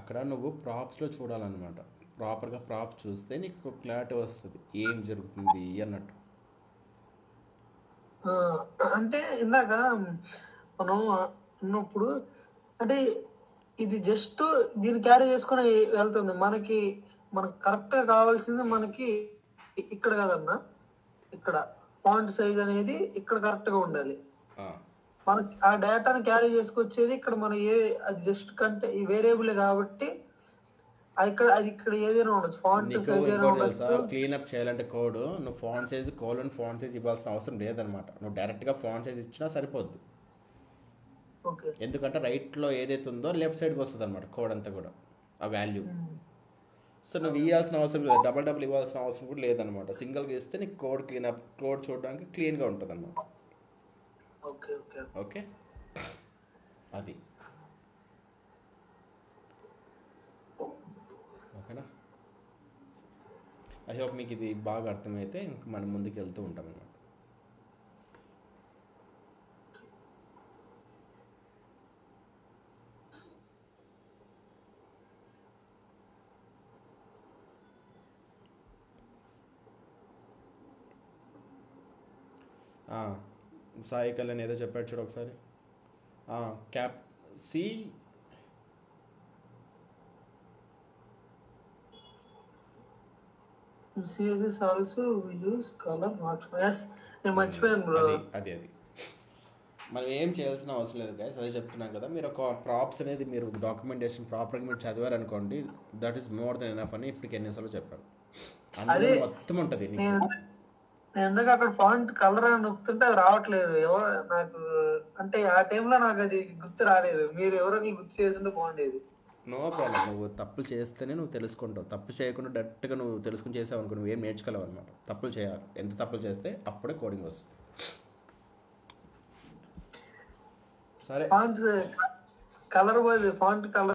అక్కడ నువ్వు ప్రాప్స్లో చూడాలన్నమాట. ప్రాపర్గా ప్రాప్స్ చూస్తే నీకు క్లారిటీ వస్తుంది ఏం జరుగుతుంది అన్నట్టు. అంటే ఇందాక మనం ఉన్నప్పుడు అంటే ఇది జస్ట్ దీన్ని క్యారీ చేసుకుని వెళ్తుంది. మనకు కరెక్ట్గా కావాల్సింది మనకి ఇక్కడ కదన్నా, ఇక్కడ ఫాంట్ సైజ్ అనేది ఇక్కడ కరెక్ట్గా ఉండాలి. మనకి ఆ డేటాని క్యారీ చేసుకొచ్చేది ఇక్కడ అది జస్ట్ ఈ వేరియబుల్ కాబట్టి ఇక్కడ ఏదైనా ఉండొచ్చు. ఫాంట్ సైజ్ క్లీనప్ చేయాలంటే కోడ్ నువ్వు ఫాంట్ సైజ్ ఫాంట్ సైజ్ ఇవ్వాల్సిన అవసరం లేదనమాట. నువ్వు డైరెక్ట్గా ఫాంట్ సైజ్ ఇచ్చినా సరిపోద్ది. ఎందుకంటే రైట్లో ఏదైతే ఉందో లెఫ్ట్ సైడ్కి వస్తుంది అనమాట కోడ్ అంతా కూడా, ఆ వాల్యూ. సో నువ్వు ఇవ్వాల్సిన అవసరం లేదు, డబల్ ఇవ్వాల్సిన అవసరం కూడా లేదనమాట. సింగిల్గా ఇస్తే నీకు కోడ్ చూడడానికి క్లీన్గా ఉంటుంది అనమాట. ఓకే, అది ఓకేనా? ఐ హోప్ మీకు ఇది బాగా అర్థమైతే ఇంక మనం ముందుకు వెళ్తూ ఉంటాం అన్నమాట. సాయి కళ్యాణ్ ఏదో చెప్పాడు చూడు ఒకసారి. Cap C CSS also use colour not S నేను మర్చిపోయాను బ్రో. అది మనం ఏం చేయాల్సిన అవసరం లేదు గైస్, అదే చెప్తున్నాం కదా. మీరు ఒక ప్రాప్స్ అనేది మీరు డాక్యుమెంటేషన్ ప్రాపర్గా మీరు చదివారనుకోండి, that is more than enough అని ఇప్పటికి ఎన్నిసార్లు చెప్పాను. అందులో అదే మొత్తం ఉంటుంది నీకు. నేను నేను ఎందుకు అక్కడ ఫాంట్ కలర్ అని నొక్కుతుంటే అది రావట్లేదు ఎవరు నాకు, అంటే ఆ టైంలో నాకు అది గుర్తు రాలేదు. మీరు ఎవరో నీకు గుర్తు చేస్తుంటే బాగుండేది. No problem. నువ్వు తప్పులు చేస్తేనే నువ్వు తెలుసుకుంటావు. తప్పు చేయకుండా డైరెక్ట్గా నువ్వు తెలుసుకుని చేసావు అనుకో, నువ్వు ఏం నేర్చుకోలేవు అనమాట. తప్పులు చేయాలి, ఎంత తప్పులు చేస్తే అప్పుడే కోడింగ్ వస్తుంది. సరే ఫాంట్స్ కలర్ పోయింది, ఫాంట్ కలర్